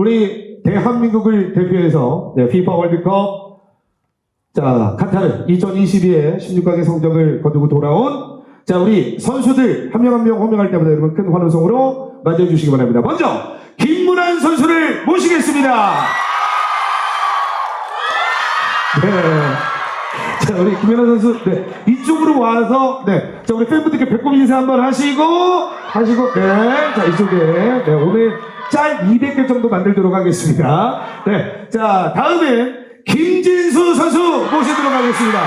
우리 대한민국을 대표해서 네, 피파 월드컵 자 카타르 2022의 16강의 성적을 거두고 돌아온 자 우리 선수들 한 명 한 명 호명할 때마다 여러분 큰 환호성으로 맞이해주시기 바랍니다. 먼저 김문환 선수를 모시겠습니다. 네. 자, 우리 김연아 선수, 네, 이쪽으로 와서, 네, 자, 우리 팬분들께 배꼽 인사 한번 하시고, 네, 자, 이쪽에, 네, 오늘 짤 200개 정도 만들도록 하겠습니다. 네, 자, 다음엔 김진수 선수 모시도록 하겠습니다.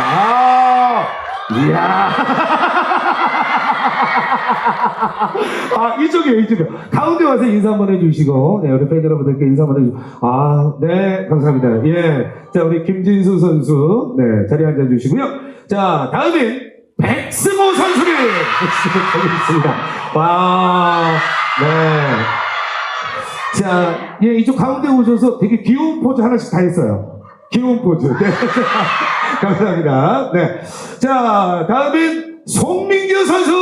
이야. 이쪽이에요. 가운데 와서 인사 한번 해주시고, 네, 우리 팬 여러분들께 인사 한번 해주시고, 네, 감사합니다. 예. 자, 우리 김진수 선수, 네, 자리에 앉아주시고요. 자, 다음엔 백승호 선수를 모시겠습니다. 와, 네. 자, 예, 이쪽 가운데 오셔서 되게 귀여운 포즈 하나씩 다 했어요. 귀여운 포즈. 네. 감사합니다. 네. 자, 다음엔 송민규 선수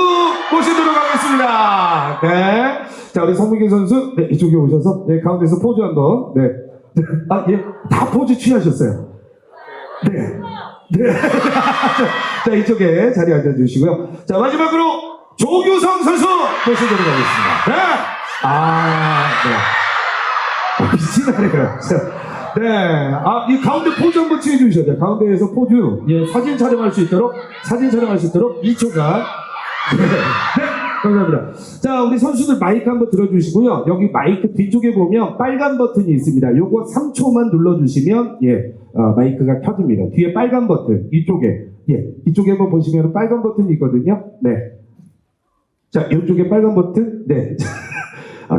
모시도록 하겠습니다. 네. 자, 우리 송민규 선수, 네, 이쪽에 오셔서, 네, 가운데서 포즈 한번, 네. 예, 다 포즈 취하셨어요. 네. 네. 자, 이쪽에 자리 앉아주시고요. 자, 마지막으로 조규성 선수 모시도록 하겠습니다. 네. 빛이 나네요. 네. 이 가운데 포즈 한번 취해주셔야 돼요. 가운데에서 포즈, 예, 사진 촬영할 수 있도록 2초간. 네. 감사합니다. 자, 우리 선수들 마이크 한번 들어주시고요. 여기 마이크 뒤쪽에 보면 빨간 버튼이 있습니다. 요거 3초만 눌러주시면, 예, 마이크가 켜집니다. 뒤에 빨간 버튼, 이쪽에, 예, 이쪽에 한번 보시면 빨간 버튼이 있거든요. 네. 자, 이쪽에 빨간 버튼, 네.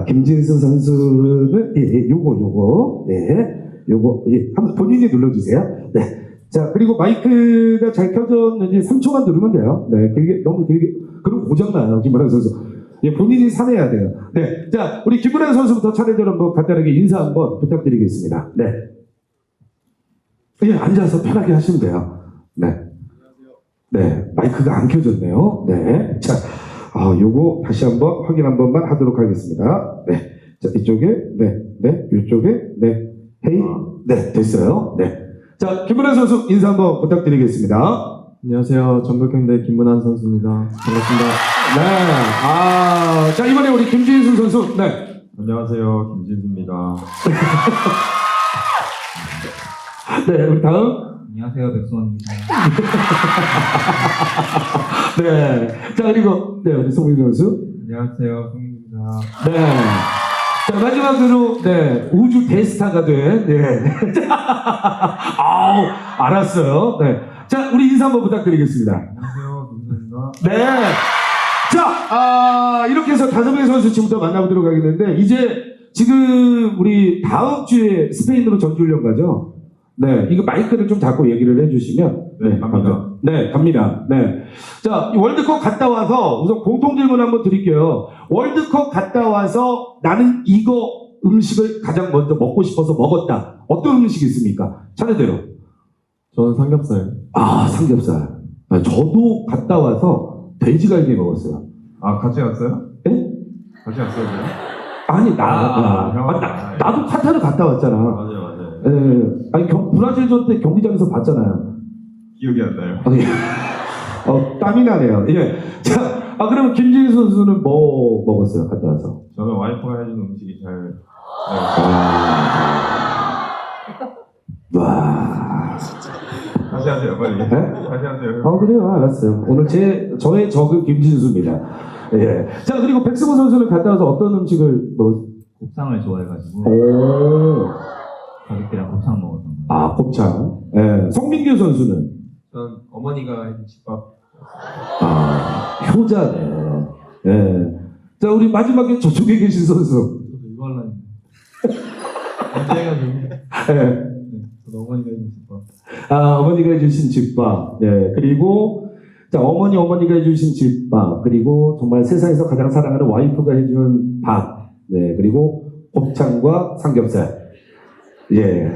김진수 선수는, 예, 요거, 네. 요거, 예, 한번 본인이 눌러주세요. 네. 자, 그리고 마이크가 잘 켜졌는지 3초만 누르면 돼요. 네, 너무 길게, 그럼 고장나요, 김문환 선수. 예, 본인이 사내야 돼요. 네. 자, 우리 김문환 선수부터 차례대로 한번 간단하게 인사 한번 부탁드리겠습니다. 네. 예, 앉아서 편하게 하시면 돼요. 네. 네, 마이크가 안 켜졌네요. 네. 자, 요거 다시 한번 확인 한 번만 하도록 하겠습니다. 네. 자, 이쪽에, 네, 이쪽에, 네. 헤이, 네, 됐어요. 네. 자, 김문환 선수 인사 한번 부탁드리겠습니다. 안녕하세요. 전북현대 김문환 선수입니다. 반갑습니다. 네. 자, 이번에 우리 김진수 선수. 네. 안녕하세요. 김진수입니다. 네, 우리 다음. 안녕하세요. 백수원입니다. 네. 자, 그리고, 네, 우리 송민 선수. 안녕하세요. 송민입니다. 네. 자, 마지막으로, 네, 우주 대스타가 된, 네. 알았어요. 네. 자, 우리 인사 한번 부탁드리겠습니다. 안녕하세요. 김진수입니다. 네. 자, 이렇게 해서 5명의 선수 지금부터 만나보도록 하겠는데, 이제 지금 우리 다음 주에 스페인으로 전지훈련 가죠? 네. 이거 마이크를 좀 잡고 얘기를 해주시면. 네, 갑니다. 네, 갑니다. 네. 자, 월드컵 갔다 와서 우선 공통 질문 한번 드릴게요. 월드컵 갔다 와서 나는 이거 음식을 가장 먼저 먹고 싶어서 먹었다. 어떤 음식이 있습니까? 차례대로. 저는 삼겹살. 삼겹살. 저도 갔다 와서 돼지갈비 먹었어요. 같이 갔어요? 예? 같이 갔어요, 그냥? 아니, 나도 카타르 갔다 왔잖아. 맞아요. 예. 아니, 브라질전 때 경기장에서 봤잖아요. 기억이 안 나요. 땀이 나네요. 예. 자, 그러면 김진수 선수는 뭐 먹었어요? 갔다 와서? 저는 와이프가 해준 음식이 잘. 와. 다시 하세요, 빨리. 네? 다시 하세요. 그래요. 알았어요. 오늘 저의 적은 김진수입니다. 예. 자, 그리고 백승호 선수는 갔다 와서 어떤 음식을 먹었어요? 곱창을 좋아해가지고 가족들이랑 곱창 먹었던 거예요. 곱창. 예. 송민규 선수는? 전 어머니가 해준 집밥. 효자네. 예. 자, 우리 마지막에 저쪽에 계신 선수. 저도 이거 하려고 언제 해가지고. 예. 저도 어머니가 해준 집밥. 어머니가 해주신 집밥. 예. 그리고, 자, 어머니가 해주신 집밥. 그리고 정말 세상에서 가장 사랑하는 와이프가 해준 밥. 네. 그리고 곱창과 삼겹살. 예.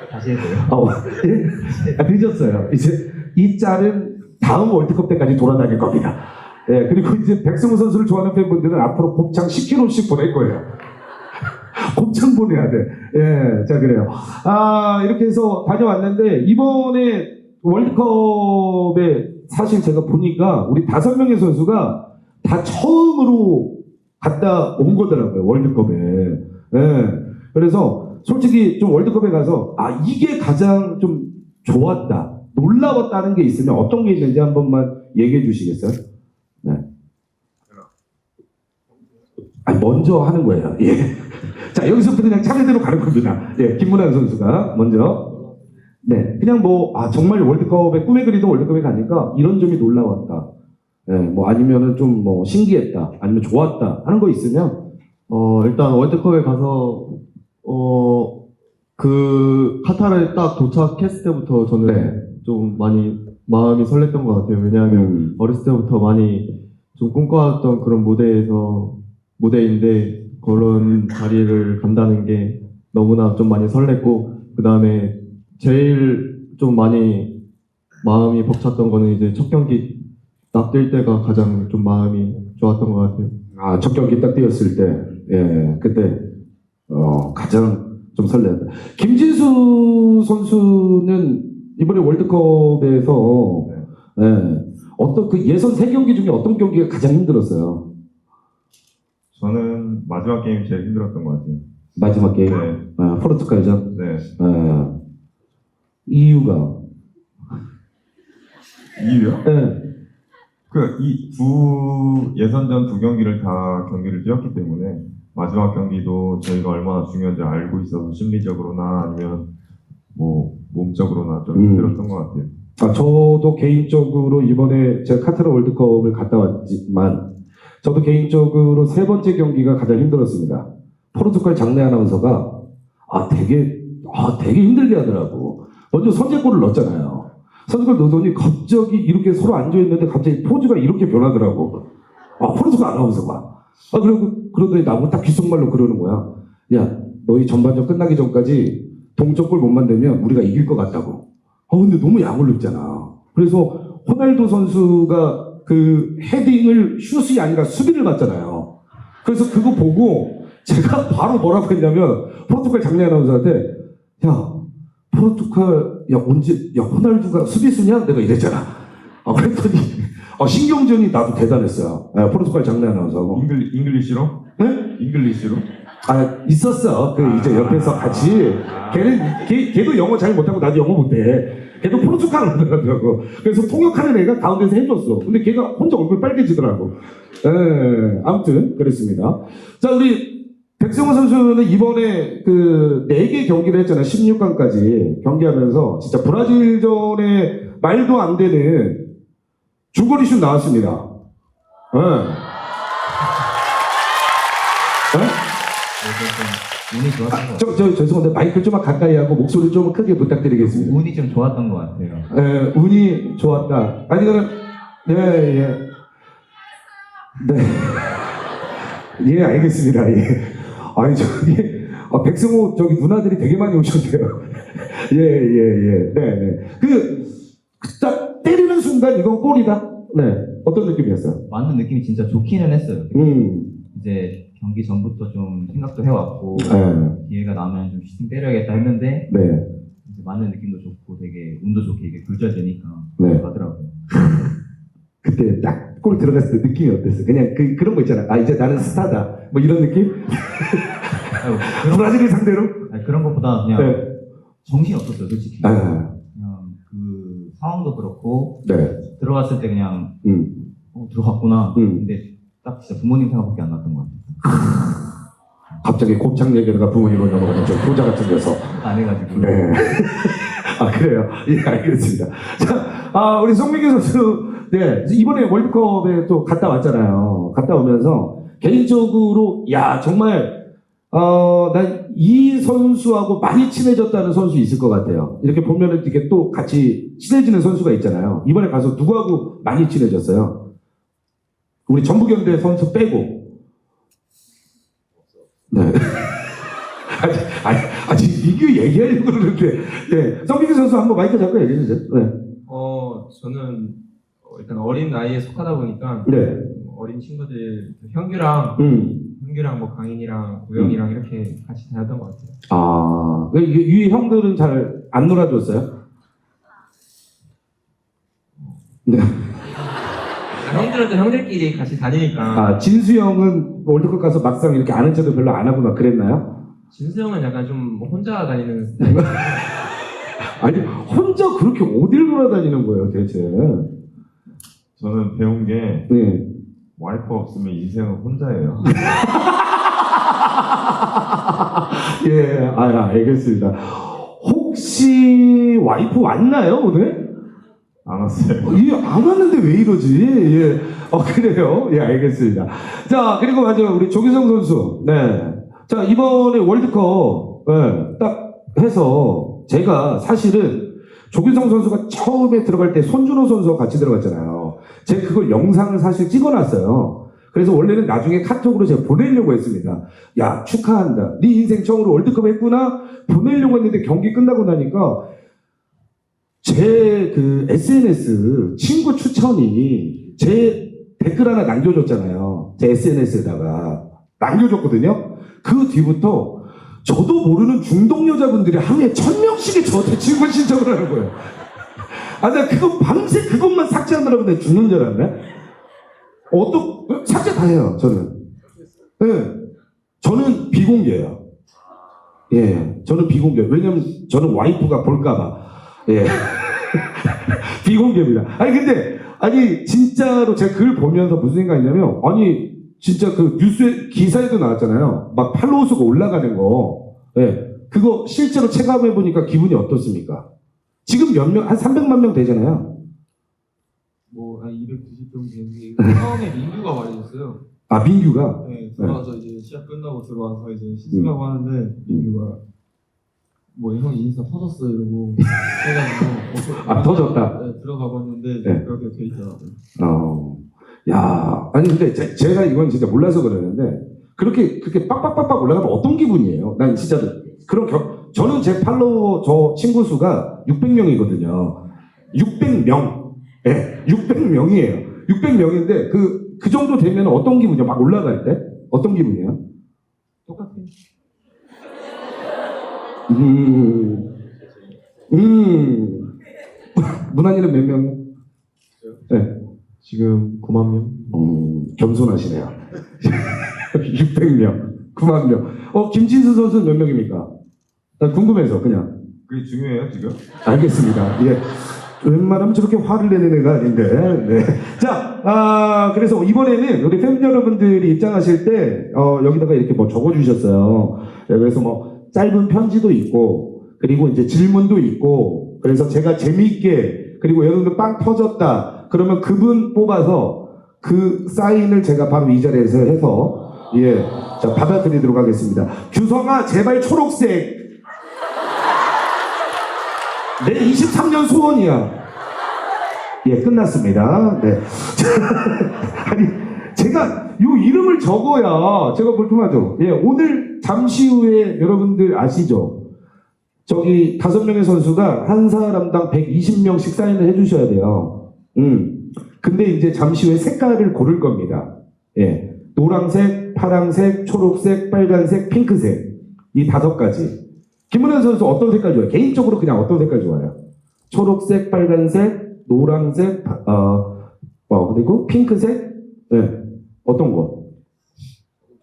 다시 해도요? 예? 늦었어요. 이제 이 짤은 다음 월드컵 때까지 돌아다닐 겁니다. 예. 그리고 이제 백승우 선수를 좋아하는 팬분들은 앞으로 곱창 10kg씩 보낼 거예요. 곱창 보내야 돼. 예, 자, 그래요. 이렇게 해서 다녀왔는데, 이번에 월드컵에 사실 제가 보니까 우리 5명의 선수가 다 처음으로 갔다 온 거더라고요, 월드컵에. 예. 그래서 솔직히 좀 월드컵에 가서, 이게 가장 좀 좋았다, 놀라웠다는 게 있으면 어떤 게 있는지 한 번만 얘기해 주시겠어요? 네. 먼저 하는 거예요. 예. 자, 여기서부터 그냥 차례대로 가는 겁니다. 예, 김문환 선수가 먼저. 네. 그냥 정말 월드컵에 꿈에 그리던 월드컵에 가니까 이런 점이 놀라웠다. 예, 아니면은 좀 신기했다. 아니면 좋았다. 하는 거 있으면. 일단 월드컵에 가서, 그 카타르에 딱 도착했을 때부터 저는 네. 좀 많이 마음이 설렜던 것 같아요. 왜냐하면 어렸을 때부터 많이 좀 꿈꿔왔던 그런 무대인데 그런 자리를 간다는 게 너무나 좀 많이 설렜고, 그 다음에 제일 좀 많이 마음이 벅찼던 거는 이제 첫 경기 딱 뛸 때가 가장 좀 마음이 좋았던 것 같아요. 첫 경기 딱 뛰었을 때, 예, 그때, 가장 좀 설레었다. 김진수 선수는 이번에 월드컵에서, 예, 어떤 그 예선 3경기 중에 어떤 경기가 가장 힘들었어요? 저는 마지막 게임이 제일 힘들었던 것 같아요. 마지막 게임? 네. 포르투갈전? 네. 이유가? 이유요? 네. 이 예선전 2경기를 다 경기를 뛰었기 때문에 마지막 경기도 저희가 얼마나 중요한지 알고 있어서 심리적으로나 아니면 몸적으로나 좀 힘들었던 것 같아요. 저도 개인적으로 이번에 제가 카타르 월드컵을 갔다 왔지만 저도 개인적으로 3번째 경기가 가장 힘들었습니다. 포르투갈 장내 아나운서가 되게 힘들게 하더라고. 먼저 선제골을 넣었잖아요. 선제골 넣더니 갑자기 이렇게 서로 앉아있는데 갑자기 포즈가 이렇게 변하더라고. 포르투갈 아나운서가. 그러더니 나보고 딱 귓속말로 그러는 거야. 야, 너희 전반전 끝나기 전까지 동점골 못 만들면 우리가 이길 것 같다고. 근데 너무 약을 넣잖아. 그래서 호날두 선수가 그 헤딩을 슛이 아니라 수비를 맞잖아요. 그래서 그거 보고 제가 바로 뭐라고 했냐면 포르투갈 장내 아나운서한테 호날두가 수비수냐? 내가 이랬잖아. 그랬더니 신경전이 나도 대단했어요. 포르투갈 장내 아나운서하고. 잉글리시로? 네? 잉글리시로? 있었어. 이제 옆에서 같이. 걔도 영어 잘 못하고 나도 영어 못해. 걔도 포르투갈어 하더라고. 그래서 통역하는 애가 가운데서 해줬어. 근데 걔가 혼자 얼굴 빨개지더라고. 아무튼, 그랬습니다. 자, 우리 백승호 선수는 이번에 4개 경기를 했잖아요. 16강까지 경기하면서 진짜 브라질전에 말도 안 되는 중거리 슛 나왔습니다. 운이 좋았던 것 같아요. 죄송한데 마이크를 좀 가까이 하고 목소리 좀 크게 부탁드리겠습니다. 운이 좀 좋았던 것 같아요. 운이 좋았다. 네. 예, 알겠습니다. 예. 백승호 누나들이 되게 많이 오셨네요. 예. 네. 딱 때리는 순간 이건 골이다. 네. 어떤 느낌이었어요? 맞는 느낌이 진짜 좋기는 했어요. 이제 경기 전부터 좀 생각도 해왔고 기회가 나면 좀 슈팅 때려야겠다 했는데 이제 맞는 느낌도 좋고 되게 운도 좋게 이게 굴절되니까 가더라고요. 그때 딱 골 들어갔을 때 느낌이 어땠어요? 그냥 그런 거 있잖아. 이제 나는 스타다. 이런 느낌? 브라질을 상대로? 그런 것보다 그냥 정신이 없었어요, 솔직히. 그냥 그 상황도 그렇고 들어갔을 때 그냥 들어갔구나. 근데 딱 진짜 부모님 생각밖에 안 났던 것 같아요. 갑자기 곱창 얘기가 부모님으로 넘어가는 저 효자 같은 녀석. 안 해가지고. 네. 그래요. 예, 알겠습니다. 자, 우리 송민규 선수, 이번에 월드컵에 또 갔다 왔잖아요. 갔다 오면서 개인적으로, 정말, 난 이 선수하고 많이 친해졌다는 선수 있을 것 같아요. 이렇게 보면은 이렇게 또 같이 친해지는 선수가 있잖아요. 이번에 가서 누구하고 많이 친해졌어요? 우리 전북현대 선수 빼고. 네. 아직 민규 얘기하려고 그러는데, 성민규 선수 한번 마이크 잡고 얘기해 주세요. 네. 저는 일단 어린 나이에 속하다 보니까 네. 어린 친구들 형규랑 한규랑 뭐 강인이랑 우영이랑 이렇게 같이 다녔던 것 같아요. 아, 위 형들은 잘 안 놀아줬어요? 네. 형들은 또 형들끼리 같이 다니니까. 아, 진수 형은 월드컵 가서 막상 이렇게 아는 척도 별로 안 하고 막 그랬나요? 진수 형은 약간 좀 혼자 다니는 스타일. 아니, 혼자 그렇게 어딜 돌아다니는 거예요, 대체? 저는 배운 게 네. 와이프 없으면 인생은 혼자예요. 예, 알겠습니다. 혹시 와이프 왔나요, 오늘? 안 왔어요. 예, 안 왔는데 왜 이러지? 예. 그래요? 예, 알겠습니다. 자, 그리고 먼저 우리 조규성 선수. 네. 자, 이번에 월드컵, 딱 해서 제가 사실은 조규성 선수가 처음에 들어갈 때 손준호 선수와 같이 들어갔잖아요. 제가 그걸 영상을 사실 찍어놨어요. 그래서 원래는 나중에 카톡으로 제가 보내려고 했습니다. 야, 축하한다. 네 인생 처음으로 월드컵 했구나? 보내려고 했는데 경기 끝나고 나니까 제 그 SNS 친구 추천이 제 댓글 하나 남겨줬잖아요. 제 SNS에다가 남겨줬거든요. 그 뒤부터 저도 모르는 중동 여자분들이 하루에 1000명씩의 저한테 친구 신청을 하는 거예요. 아, 나 그거 밤새 그것만 삭제하느라고 내가 죽는 줄 알았네. 삭제 다 해요, 저는. 네. 저는 비공개예요. 예, 저는 비공개예요. 왜냐면 저는 와이프가 볼까봐. 예. 비공개입니다. 아니, 진짜로 제가 그걸 보면서 무슨 생각이냐면, 아니, 진짜 그 뉴스에, 기사에도 나왔잖아요. 막 팔로우 수가 올라가는 거. 예. 그거 실제로 체감해보니까 기분이 어떻습니까? 지금 몇 명, 한 300만 명 되잖아요. 뭐 한 290 정도 되는데 처음에 민규가 말해줬어요. 아, 민규가? 네, 들어와서 이제 시합 끝나고 들어와서 이제 씻으라고 하는데 민규가 뭐 형 인스타 터졌어 이러고 해가지고 아, 터졌다? 네, 들어가 봤는데 네. 그렇게 돼 있더라고요. 야, 아니, 근데 제가 이건 진짜 몰라서 그러는데, 그렇게 빡빡빡빡 올라가면 어떤 기분이에요? 난 진짜, 저는 제 팔로워, 저 친구 수가 600명이거든요. 600명. 예, 600명이에요. 600명인데, 그 정도 되면 어떤 기분이에요? 막 올라갈 때? 어떤 기분이에요? 똑같아요. 문환이는 몇 명? 네. 지금 9만 명? 겸손하시네요. 600명, 9만 명. 김진수 선수는 몇 명입니까? 난 궁금해서 그냥. 그게 중요해요, 지금? 알겠습니다. 예. 웬만하면 저렇게 화를 내는 애가 아닌데. 네. 자, 그래서 이번에는 우리 팬 여러분들이 입장하실 때, 여기다가 이렇게 뭐 적어주셨어요. 네, 그래서 뭐 짧은 편지도 있고, 그리고 이제 질문도 있고, 그래서 제가 재미있게, 그리고 여러분들 빵 터졌다. 그러면 그분 뽑아서 그 사인을 제가 바로 이 자리에서 해서, 예. 자, 받아드리도록 하겠습니다. 규성아, 제발 초록색. 내 23년 소원이야. 예, 끝났습니다. 네. 아니, 제가 요 이름을 적어야 제가 볼품하죠. 예, 오늘 잠시 후에 여러분들 아시죠? 저기 5명의 선수가 한 사람당 120명씩 사인을 해주셔야 돼요. 근데 이제 잠시 후에 색깔을 고를 겁니다. 예, 노란색, 파란색, 초록색, 빨간색, 핑크색. 이 5가지. 김은현 선수 어떤 색깔 좋아해요? 개인적으로 그냥 어떤 색깔 좋아해요? 초록색, 빨간색, 노란색, 그리고 핑크색? 네. 어떤 거?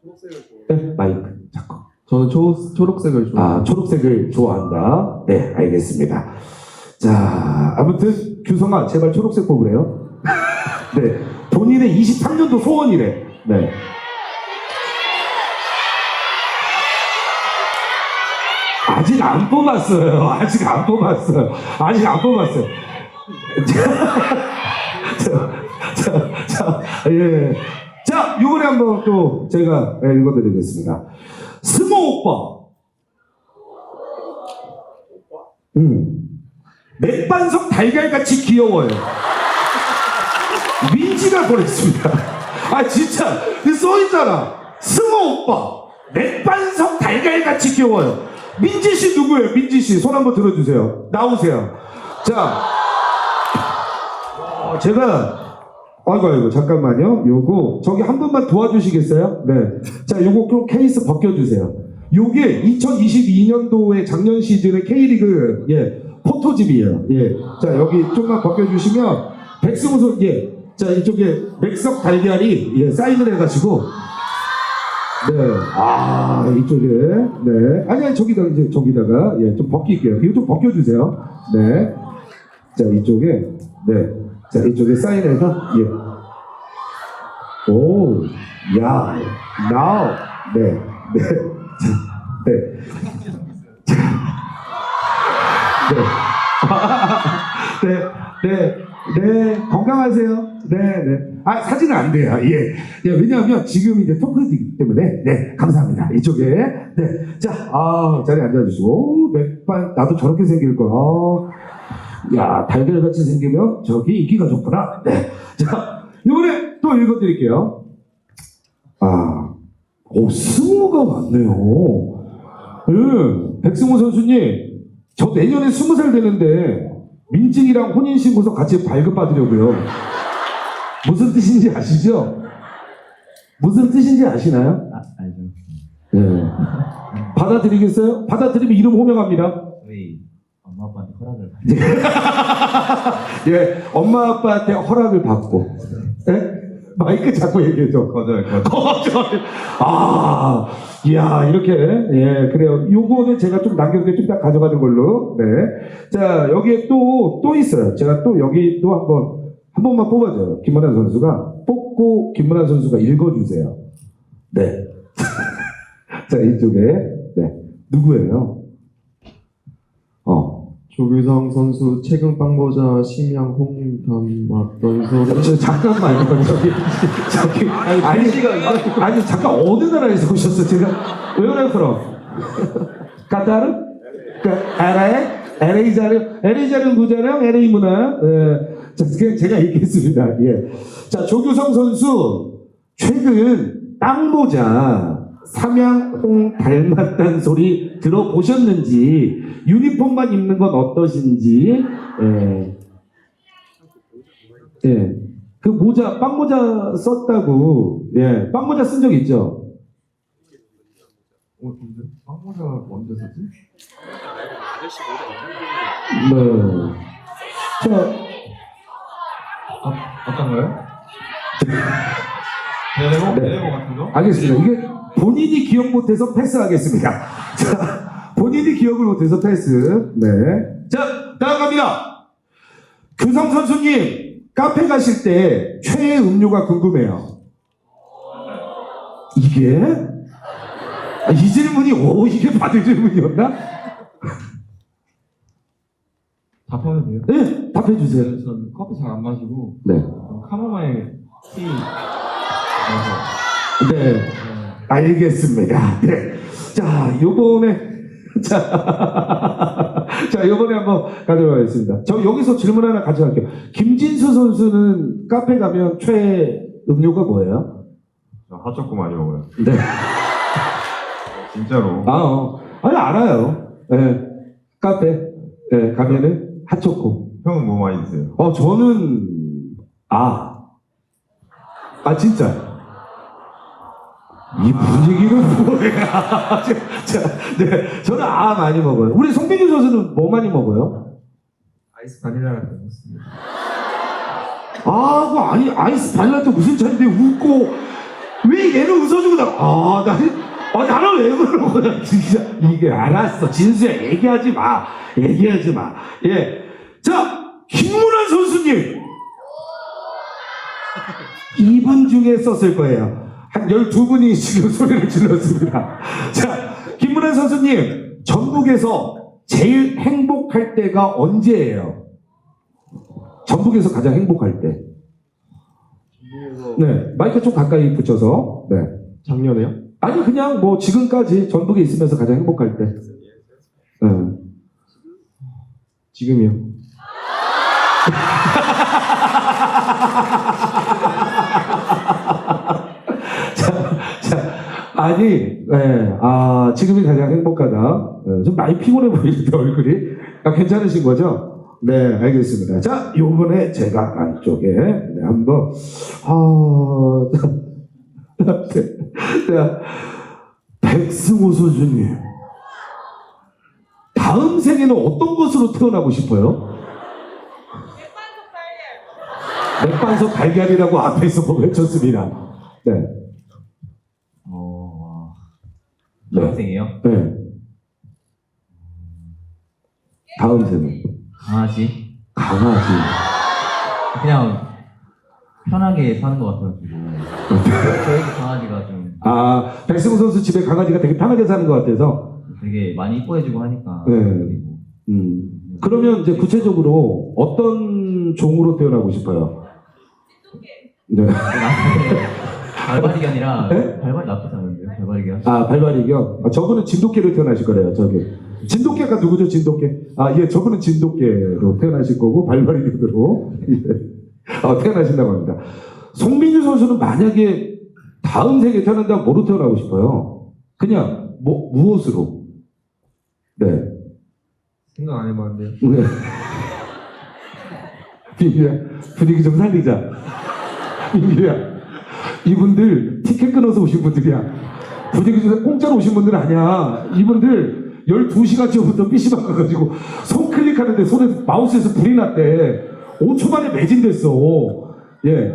초록색을 좋아해요. 네, 마이크. 잠깐. 저는 초록색을 좋아해요. 초록색을 좋아한다. 네, 알겠습니다. 자, 아무튼 규성아, 제발 초록색 뽑으래요. 네, 본인의 23년도 소원이래. 네. 아직 안 뽑았어요. 아직 안 뽑았어요. 예. 자, 이번에 한번 또 제가 읽어드리겠습니다. 스모 오빠. 맥반석 달걀같이 귀여워요. 민지가 보냈습니다. 아, 진짜. 써있잖아. 스모 오빠. 맥반석 달걀같이 귀여워요. 민지씨 누구예요? 민지씨. 손 한번 들어주세요. 나오세요. 자. 제가 아이고, 잠깐만요. 요거, 저기 한 분만 도와주시겠어요? 네. 자, 요거 좀 케이스 벗겨주세요. 요게 2022년도에 작년 시즌의 K리그, 포토집이에요. 자, 여기 좀만 벗겨주시면, 백승우 선수, 자, 이쪽에 맥석 달걀이, 사인을 해가지고, 네. 이쪽에, 네. 아니, 저기다가, 좀 벗길게요. 이거 좀 벗겨주세요. 네. 자, 이쪽에, 네. 자, 이쪽에 사인해서, 오, 야, now, 네. 자, 네, 건강하세요. 네. 아, 사진은 안 돼요. 왜냐하면 지금 이제 토크이기 때문에, 감사합니다. 이쪽에, 자, 자리에 앉아주시고, 오, 맥반, 나도 저렇게 생길 거. 야, 달걀같이 생기면 저기 인기가 좋구나. 네. 자, 이번에 또 읽어드릴게요. 승우가 왔네요. 백승우 선수님, 저 내년에 20살 되는데 민증이랑 혼인신고서 같이 발급받으려고요. 무슨 뜻인지 아시죠? 무슨 뜻인지 아시나요? 알죠. 네. 받아들이겠어요? 받아들이면 이름 호명합니다. 저희 엄마 아빠한테 허락을 엄마 아빠한테 허락을 받고. 마이크 잡고 얘기해줘. 거절. 이야, 이렇게. 그래요. 요거는 제가 좀 남겨두게 좀 이따 가져가는 걸로. 네. 자, 여기에 또 있어요. 제가 또 여기 또 한 번만 뽑아줘요. 김문환 선수가. 뽑고, 김문환 선수가 읽어주세요. 네. 자, 이쪽에. 네. 누구예요? 조규성 선수 최근 빵모자 심양 홍 담았던 소리. 잠깐만요. 저기. 아니, 잠깐 어느 나라에서 오셨어? 제가. Where from? 카타르? LA 자령 구자령 LA 문화. 자, 제가 얘기했습니다. 자, 조규성 선수 최근 빵모자 삼양홍 닮았다는 소리 들어보셨는지, 유니폼만 입는 건 어떠신지. 그 모자, 빵모자 썼다고. 빵모자 쓴 적 있죠? 근데 빵모자 언제 샀지? 네. 자, 어떤가요? 네레모 같은 거? 알겠습니다. 이게 본인이 기억 못해서 패스하겠습니다. 자, 본인이 기억을 못해서 패스. 네. 자, 다음 갑니다. 규성 선수님, 카페 가실 때 최애 음료가 궁금해요. 이게? 이 질문이, 이게 받을 질문이었나? 답해도 돼요? 네, 답해주세요. 저는 커피 잘 안 마시고 네. 카모마일 티 마셔요. 네. 알겠습니다. 네. 자, 요번에, 요번에 한번 가져가겠습니다. 저 여기서 질문 하나 가져갈게요. 김진수 선수는 카페 가면 최애 음료가 뭐예요? 핫초코 많이 먹어요. 네. 진짜로. 아니, 알아요. 네. 카페. 네, 가면은 핫초코. 형은 뭐 많이 드세요? 저는, 진짜. 이 분위기는 뭐야? 네, 저는 많이 먹어요. 우리 송민규 선수는 뭐 많이 먹어요? 아이스 바닐라를 먹었습니다. 아니, 아이스 바닐라도 무슨 차인데 웃고, 왜 얘는 웃어주고 나는 왜 그러는 거야, 진짜. 이게 알았어. 진수야, 얘기하지 마. 자, 김문환 선수님. 이분 중에 썼을 거예요. 한 12분이 지금 소리를 질렀습니다. 자, 김문환 선수님, 전북에서 제일 행복할 때가 언제예요? 전북에서 가장 행복할 때. 네, 마이크 좀 가까이 붙여서. 네. 작년에요? 아니, 그냥 뭐 지금까지 전북에 있으면서 가장 행복할 때. 지금이요. 지금이 가장 행복하다. 좀 많이 피곤해 보이는데, 얼굴이. 괜찮으신 거죠? 네, 알겠습니다. 자, 요번에 제가 안쪽에 한번 자, 백승호 선수님, 다음 생에는 어떤 것으로 태어나고 싶어요? 맥반석 달걀이라고 앞에서 외쳤습니다. 네. 네. 학생이에요? 네. 다음 생은 강아지? 강아지. 그냥 편하게 사는 것 같아가지고 저희 강아지가 좀 아, 백승호 선수 집에 강아지가 되게 편하게 사는 것 같아서. 되게 많이 이뻐해주고 하니까. 네. 그리고 그러면 이제 구체적으로 어떤 종으로 태어나고 싶어요? 네. 발발이견이라 네? 발발이 나쁘지 않은데요? 발발이견? 아, 발발이요? 아, 저분은 진돗개로 태어나실 거래요, 저기. 진돗개가 누구죠, 진돗개? 아, 예, 저분은 진돗개로 태어나실 거고, 발발이견으로. 예. 태어나신다고 합니다. 송민규 선수는 만약에 다음 세계에 태어난다면 뭐로 태어나고 싶어요? 그냥, 무엇으로? 네. 생각 안 해봤는데. 네. 민규야, 분위기 좀 살리자. 민규야, 이분들 티켓 끊어서 오신 분들이야. 분위기 좀 공짜로 오신 분들 아니야. 이분들 12시간 전부터 PC방 가가지고 손 클릭하는데 손에 마우스에서 불이 났대. 5초 만에 매진됐어. 예.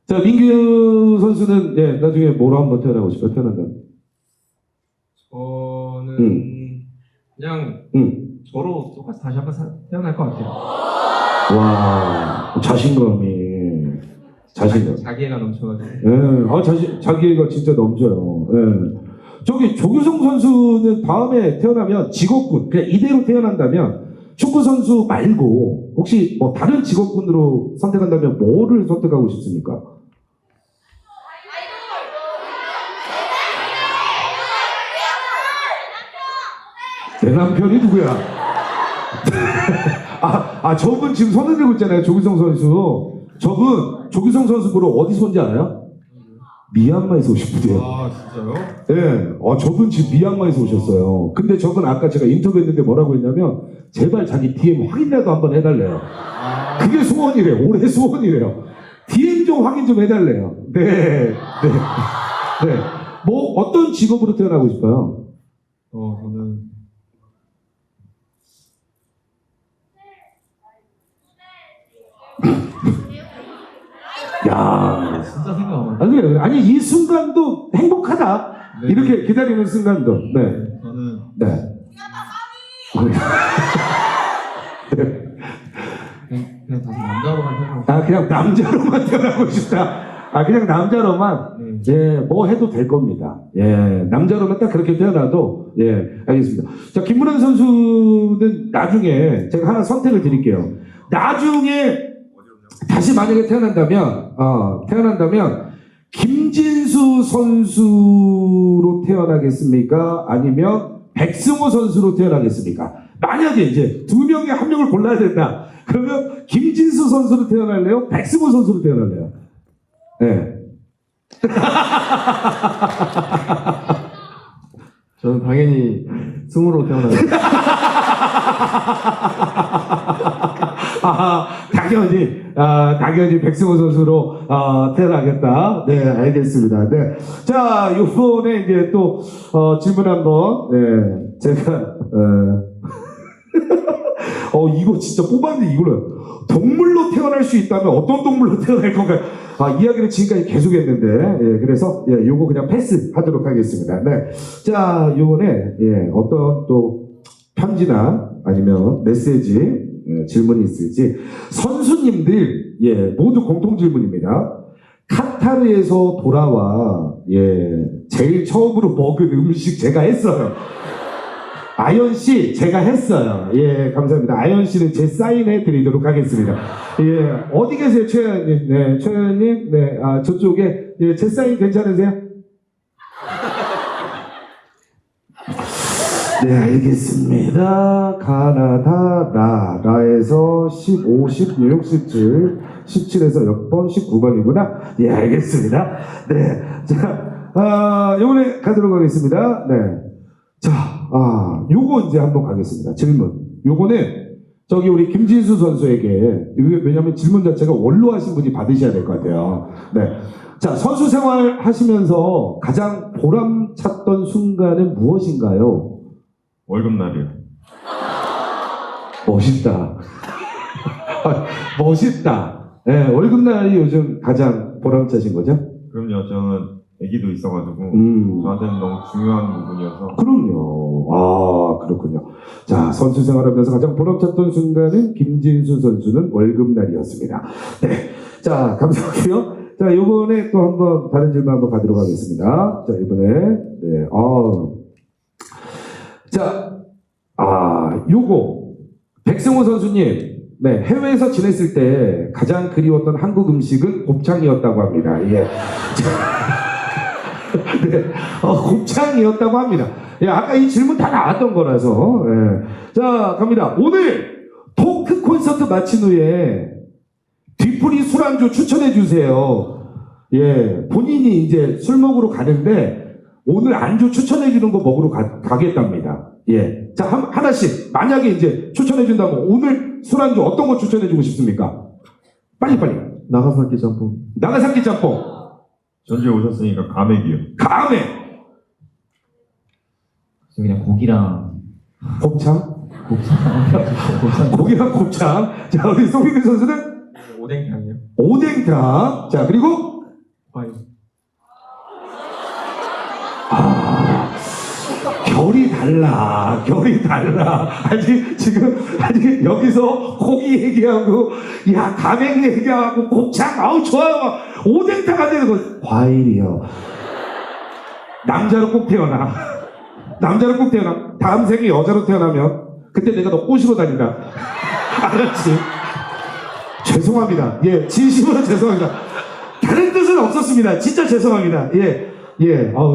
자, 민규 선수는 예, 나중에 뭐로 한번 태어나고 싶어요? 태어난다면. 저는 그냥 저로 똑같이 다시 한번 태어날 것 같아요. 와, 자신감. 자기애가 넘쳐가지고. 예, 자기애가 진짜 넘쳐요. 예. 저기 조규성 선수는 다음에 태어나면 직업군, 그냥 이대로 태어난다면 축구 선수 말고 혹시 뭐 다른 직업군으로 선택한다면 뭐를 선택하고 싶습니까? 내 남편이 누구야? 저분 지금 손을 들고 있잖아요, 조규성 선수. 저분 조규성 선수 보러 어디서 온지 알아요? 미얀마에서 오신 분이에요. 아 진짜요? 예, 저분 지금 미얀마에서 오셨어요. 근데 저분 아까 제가 인터뷰했는데 뭐라고 했냐면 제발 자기 DM 확인이라도 한번 해달래요. 그게 소원이래요. 올해 소원이래요. DM 좀 확인 좀 해달래요. 네. 뭐 어떤 직업으로 태어나고 싶어요? 저는 야, 진짜 생각 안 그래. 아니 이 순간도 행복하다. 네. 이렇게 기다리는 순간도. 네. 저는 네. 그냥 다시 남자로만 태어나고 그냥 남자로만 태어나고 싶다. 그냥 남자로만. 예, 뭐 해도 될 겁니다. 예, 남자로만 딱 그렇게 태어나도, 예, 알겠습니다. 자, 김문환 선수는 나중에 제가 하나 선택을 드릴게요. 나중에 다시 만약에 태어난다면, 김진수 선수로 태어나겠습니까? 아니면 백승호 선수로 태어나겠습니까? 만약에 이제 두 명의 한 명을 골라야 된다. 그러면 김진수 선수로 태어날래요? 백승호 선수로 태어날래요? 네. 저는 당연히 승우로 태어나요. 당연히 백승호 선수로 태어나겠다. 네, 알겠습니다. 네. 자, 이번에 이제 또 질문 한번. 네, 제가 이거 진짜 뽑았는데 이거를 동물로 태어날 수 있다면 어떤 동물로 태어날 건가요? 이야기를 지금까지 계속했는데, 예, 그래서 예, 요거 그냥 패스하도록 하겠습니다. 네, 자, 요번에 예, 어떤 또 편지나 아니면 메시지, 예, 질문이 있을지 선수님들 예, 모두 공통 질문입니다. 카타르에서 돌아와 예, 제일 처음으로 먹은 음식 제가 했어요. 아연 씨, 제가 했어요. 예, 감사합니다. 아연 씨는 제 사인해 드리도록 하겠습니다. 예, 어디 계세요, 최현님? 네, 최현님, 네, 저쪽에 예, 제 사인 괜찮으세요? 네, 알겠습니다. 가나다 나라에서 15, 10, 뉴욕 17, 17에서 몇 번? 19번이구나. 예, 알겠습니다. 네, 자, 이번에 가도록 하겠습니다. 네. 자, 요거 이제 한번 가겠습니다. 질문. 요거는 저기 우리 김진수 선수에게, 이게 왜냐면 질문 자체가 원로 하신 분이 받으셔야 될 것 같아요. 네. 자, 선수 생활 하시면서 가장 보람찼던 순간은 무엇인가요? 월급날이요. 멋있다. 멋있다. 네, 월급날이 요즘 가장 보람차신 거죠? 그럼요. 저는 아기도 있어가지고 저한테는 너무 중요한 부분이어서. 그럼요. 아, 그렇군요. 자, 선수 생활하면서 가장 보람찼던 순간은 김진수 선수는 월급날이었습니다. 네. 자, 감사하고요. 자, 이번에 또 한번 다른 질문 한번 가도록 하겠습니다. 자, 이번에, 네, 자, 요거, 백승호 선수님, 네, 해외에서 지냈을 때 가장 그리웠던 한국 음식은 곱창이었다고 합니다. 예. 네, 곱창이었다고 합니다. 예, 아까 이 질문 다 나왔던 거라서. 예. 자, 갑니다. 오늘 토크 콘서트 마친 후에 뒤풀이 술안주 추천해 주세요. 예, 본인이 이제 술 먹으러 가는데 오늘 안주 추천해 주는 거 먹으러 가겠답니다. 예, 자, 하나씩 만약에 이제 추천해 준다면 오늘 술안주 어떤 거 추천해 주고 싶습니까? 빨리빨리. 나가사키 짬뽕. 나가사키 짬뽕. 전주에 오셨으니까 가맥이요. 가메. 저 그냥 고기랑 곱창. 곱창 고기랑 곱창. 자, 우리 송민규 선수는 오뎅탕이요. 오뎅탕. 자, 그리고 과일. 결이 달라. 결이 달라. 아직 여기서 고기 얘기하고, 야, 가맹 얘기하고, 곱창, 아우, 좋아요. 오뎅탕 안 되는 거. 과일이요. 남자로 꼭 태어나. 남자로 꼭 태어나. 다음 생에 여자로 태어나면, 그때 내가 너 꼬시러 다닌다. 알았지? 죄송합니다. 예, 진심으로 죄송합니다. 다른 뜻은 없었습니다. 진짜 죄송합니다. 예,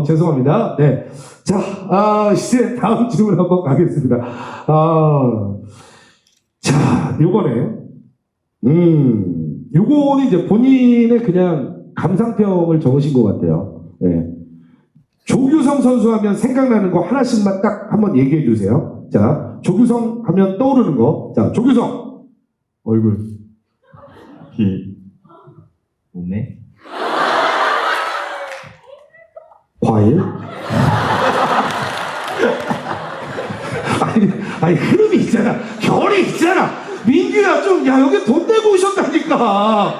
죄송합니다. 네. 자, 이제 다음 질문 한번 가겠습니다. 자, 요거는 이제 본인의 그냥 감상평을 적으신 것 같아요. 예. 조규성 선수 하면 생각나는 거 하나씩만 딱 한번 얘기해 주세요. 자, 조규성 하면 떠오르는 거. 자, 조규성. 얼굴. 키. 몸매 과일? 아니, 흐름이 있잖아. 결이 있잖아. 민규야, 좀, 야, 여기 돈 내고 오셨다니까.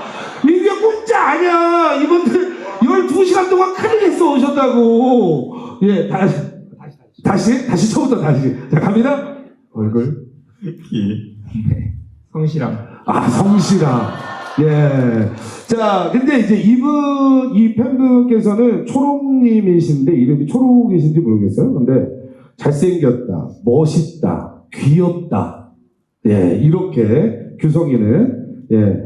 민규야, 공짜 아니야. 이분들 12시간 동안 클릭해서 오셨다고. 예, 다시 처음부터 다시. 자, 갑니다. 얼굴. 키. 성실함. 성실함. 예. 자, 근데 이제 이 팬분께서는 초록님이신데, 이름이 초록이신지 모르겠어요. 근데, 잘생겼다, 멋있다, 귀엽다. 예, 이렇게 규성이는, 예.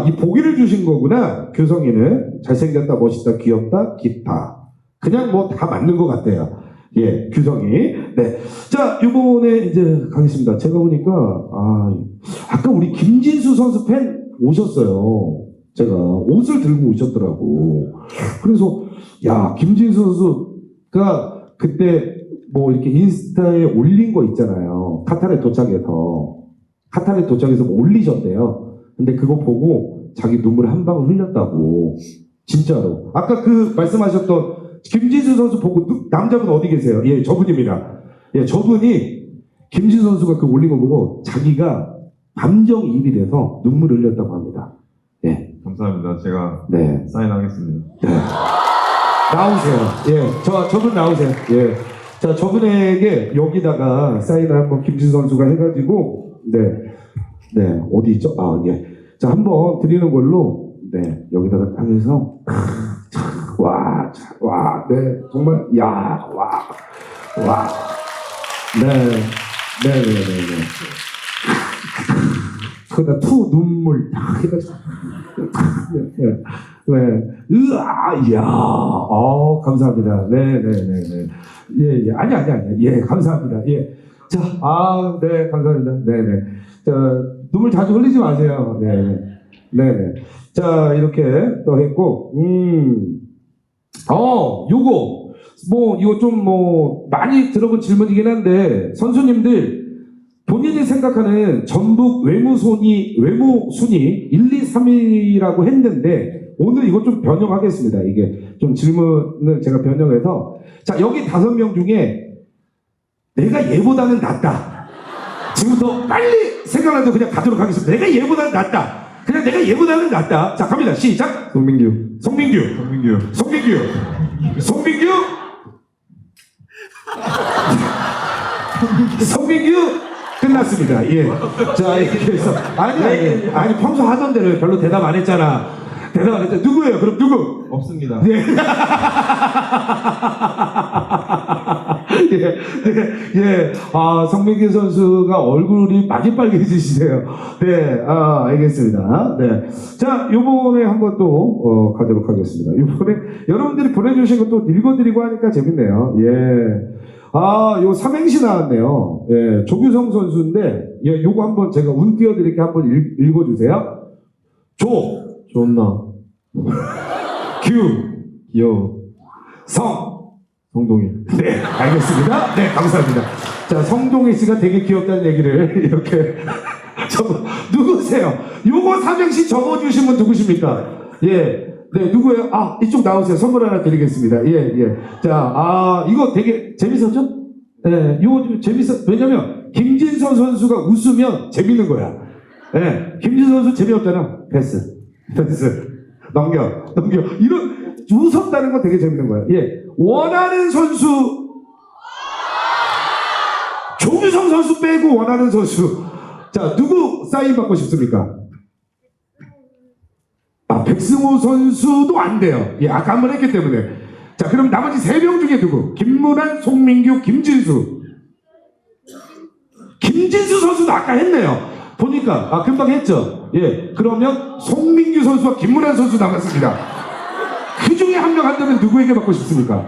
이 보기를 주신 거구나. 규성이는 잘생겼다, 멋있다, 귀엽다, 기타. 그냥 뭐 다 맞는 것 같아요. 예, 규성이. 네. 자, 이번에 이제 가겠습니다. 제가 보니까, 아까 우리 김진수 선수 팬 오셨어요. 제가 옷을 들고 오셨더라고. 그래서, 야, 김진수 선수가 그때 뭐 이렇게 인스타에 올린 거 있잖아요. 카타르에 도착해서 뭐 올리셨대요. 근데 그거 보고 자기 눈물 한 방울 흘렸다고. 진짜로. 아까 그 말씀하셨던 김진수 선수 보고 남자분 어디 계세요? 예, 저분입니다. 예, 저분이 김진수 선수가 그 올린 거 보고 자기가 감정이입이 돼서 눈물 흘렸다고 합니다. 예. 감사합니다. 제가 네. 사인하겠습니다. 네. 나오세요. 예. 저분 나오세요. 예. 자, 저분에게 여기다가 사인을 한번 김진수 선수가 해가지고, 네. 어디 있죠? 예. 자, 한번 드리는 걸로, 네. 여기다가 딱 해서, 네. 정말, 네. 거기다 눈물 딱 해가지고, 네. 감사합니다. 네. 예. 아니. 예, 감사합니다. 예. 자, 네, 감사합니다. 네네. 자, 눈물 자주 흘리지 마세요. 네네. 자, 이렇게 또 했고, 이거 좀 많이 들어본 질문이긴 한데, 선수님들, 본인이 생각하는 전북 외모 순위 1, 2, 3위라고 했는데 오늘 이거 좀 변형하겠습니다. 이게 좀 질문을 제가 변형해서 자 여기 5명 중에 내가 얘보다는 낫다. 지금부터 빨리 생각나도 그냥 가도록 하겠습니다. 내가 얘보다는 낫다. 그냥 내가 얘보다는 낫다. 자 갑니다. 시작. 송민규. 송민규. 송민규 끝났습니다. 예. 자 이렇게 해서 아니 평소 하던 대로 별로 대답 안 했잖아. 누구예요? 그럼 누구? 없습니다. 예. 예. 아, 성민규 선수가 얼굴이 많이 빨개지시네요. 네, 알겠습니다. 네. 자, 요번에 한번 또, 가도록 하겠습니다. 요번에 여러분들이 보내주신 것도 읽어드리고 하니까 재밌네요. 예. 요 삼행시 나왔네요. 예, 조규성 선수인데, 예, 요거 한번 제가 운 띄워드릴게 한번 읽어주세요. 존나. 귀여워. 성동일. 네, 알겠습니다. 네, 감사합니다. 자, 성동희 씨가 되게 귀엽다는 얘기를 이렇게 누구세요? 요거 삼행시 적어주신 분 누구십니까? 예, 네, 누구예요? 이쪽 나오세요. 선물 하나 드리겠습니다. 예. 자, 이거 되게 재밌었죠? 네, 이거 좀 왜냐면 김진선 선수가 웃으면 재밌는 거야. 네, 김진선 선수 재미없잖아. 패스. 넘겨. 이런 웃었다는 건 되게 재밌는 거야. 예, 원하는 선수 조규성 선수 빼고 원하는 선수. 자, 누구 사인 받고 싶습니까? 백승호 선수도 안 돼요. 예, 아까 한번 했기 때문에. 자, 그럼 나머지 3명 중에 누구? 김문환, 송민규, 김진수. 김진수 선수도 아까 했네요. 보니까 금방 했죠. 예, 그러면 송민규 선수와 김문환 선수 남았습니다. 그 중에 한 명 한다면 누구에게 받고 싶습니까?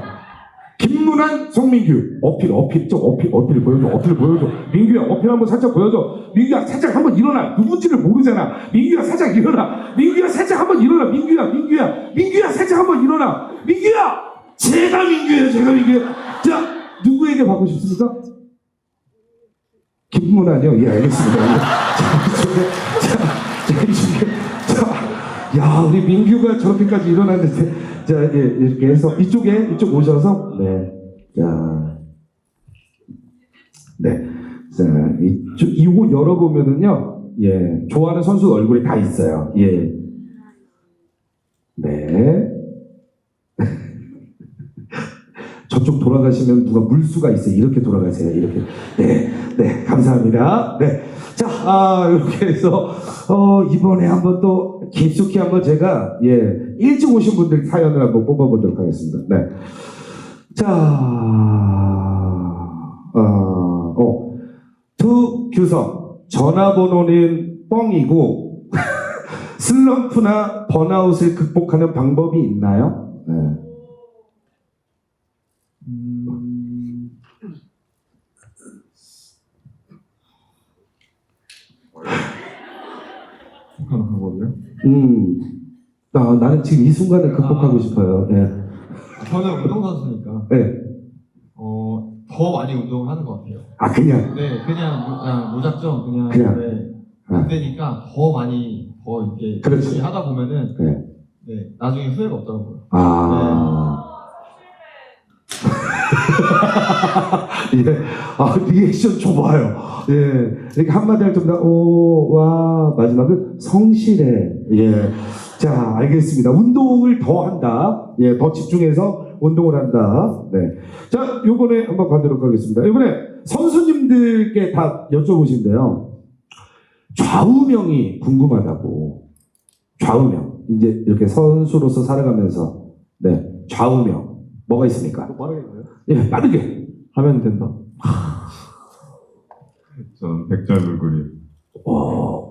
김문환, 송민규. 어필 보여줘. 민규야, 어필 한번 살짝 보여줘. 민규야, 살짝 한번 일어나. 누군지를 모르잖아. 민규야, 살짝 일어나. 민규야, 살짝 한번 일어나. 민규야, 살짝 한번 일어나. 민규야! 제가 민규예요. 자, 누구에게 받고 싶습니까? 김문환이요? 예, 알겠습니다. 야, 우리 민규가 저렇게까지 일어났는데, 자, 예, 이렇게 해서 이쪽 오셔서, 자, 이거 열어보면은요, 예, 좋아하는 선수 얼굴이 다 있어요. 예, 네. 저쪽 돌아가시면 누가 물수가 있어요. 이렇게 돌아가세요. 이렇게. 네, 감사합니다. 네. 자, 이렇게 해서, 이번에 한번 또 깊숙이 한번 제가, 예, 일찍 오신 분들 사연을 한번 뽑아보도록 하겠습니다. 네. 자, 규성. 전화번호는 뻥이고, 슬럼프나 번아웃을 극복하는 방법이 있나요? 네. 하는 방법이요? 나는 지금 이 순간을 극복하고 싶어요. 예. 저는 운동선수니까 네. 더 많이 운동을 하는 것 같아요. 그냥. 네, 그냥 무작정 그냥 그냥. 네, 안 되니까 더 많이 더 이렇게 그렇지. 열심히 하다 보면은 네, 나중에 후회가 없더라고요. 예. 리액션 좋아요. 예. 이렇게 한마디 할 때마다, 마지막은 성실해. 예. 자, 알겠습니다. 운동을 더 한다. 예, 더 집중해서 운동을 한다. 네. 자, 요번에 한번 가도록 하겠습니다. 이번에 선수님들께 다 여쭤보신데요. 좌우명이 궁금하다고. 좌우명. 이제 이렇게 선수로서 살아가면서, 네. 좌우명. 뭐가 있습니까? 빠르게 가요? 예, 빠르게. 하면 된다. 저는 백절불굴이요.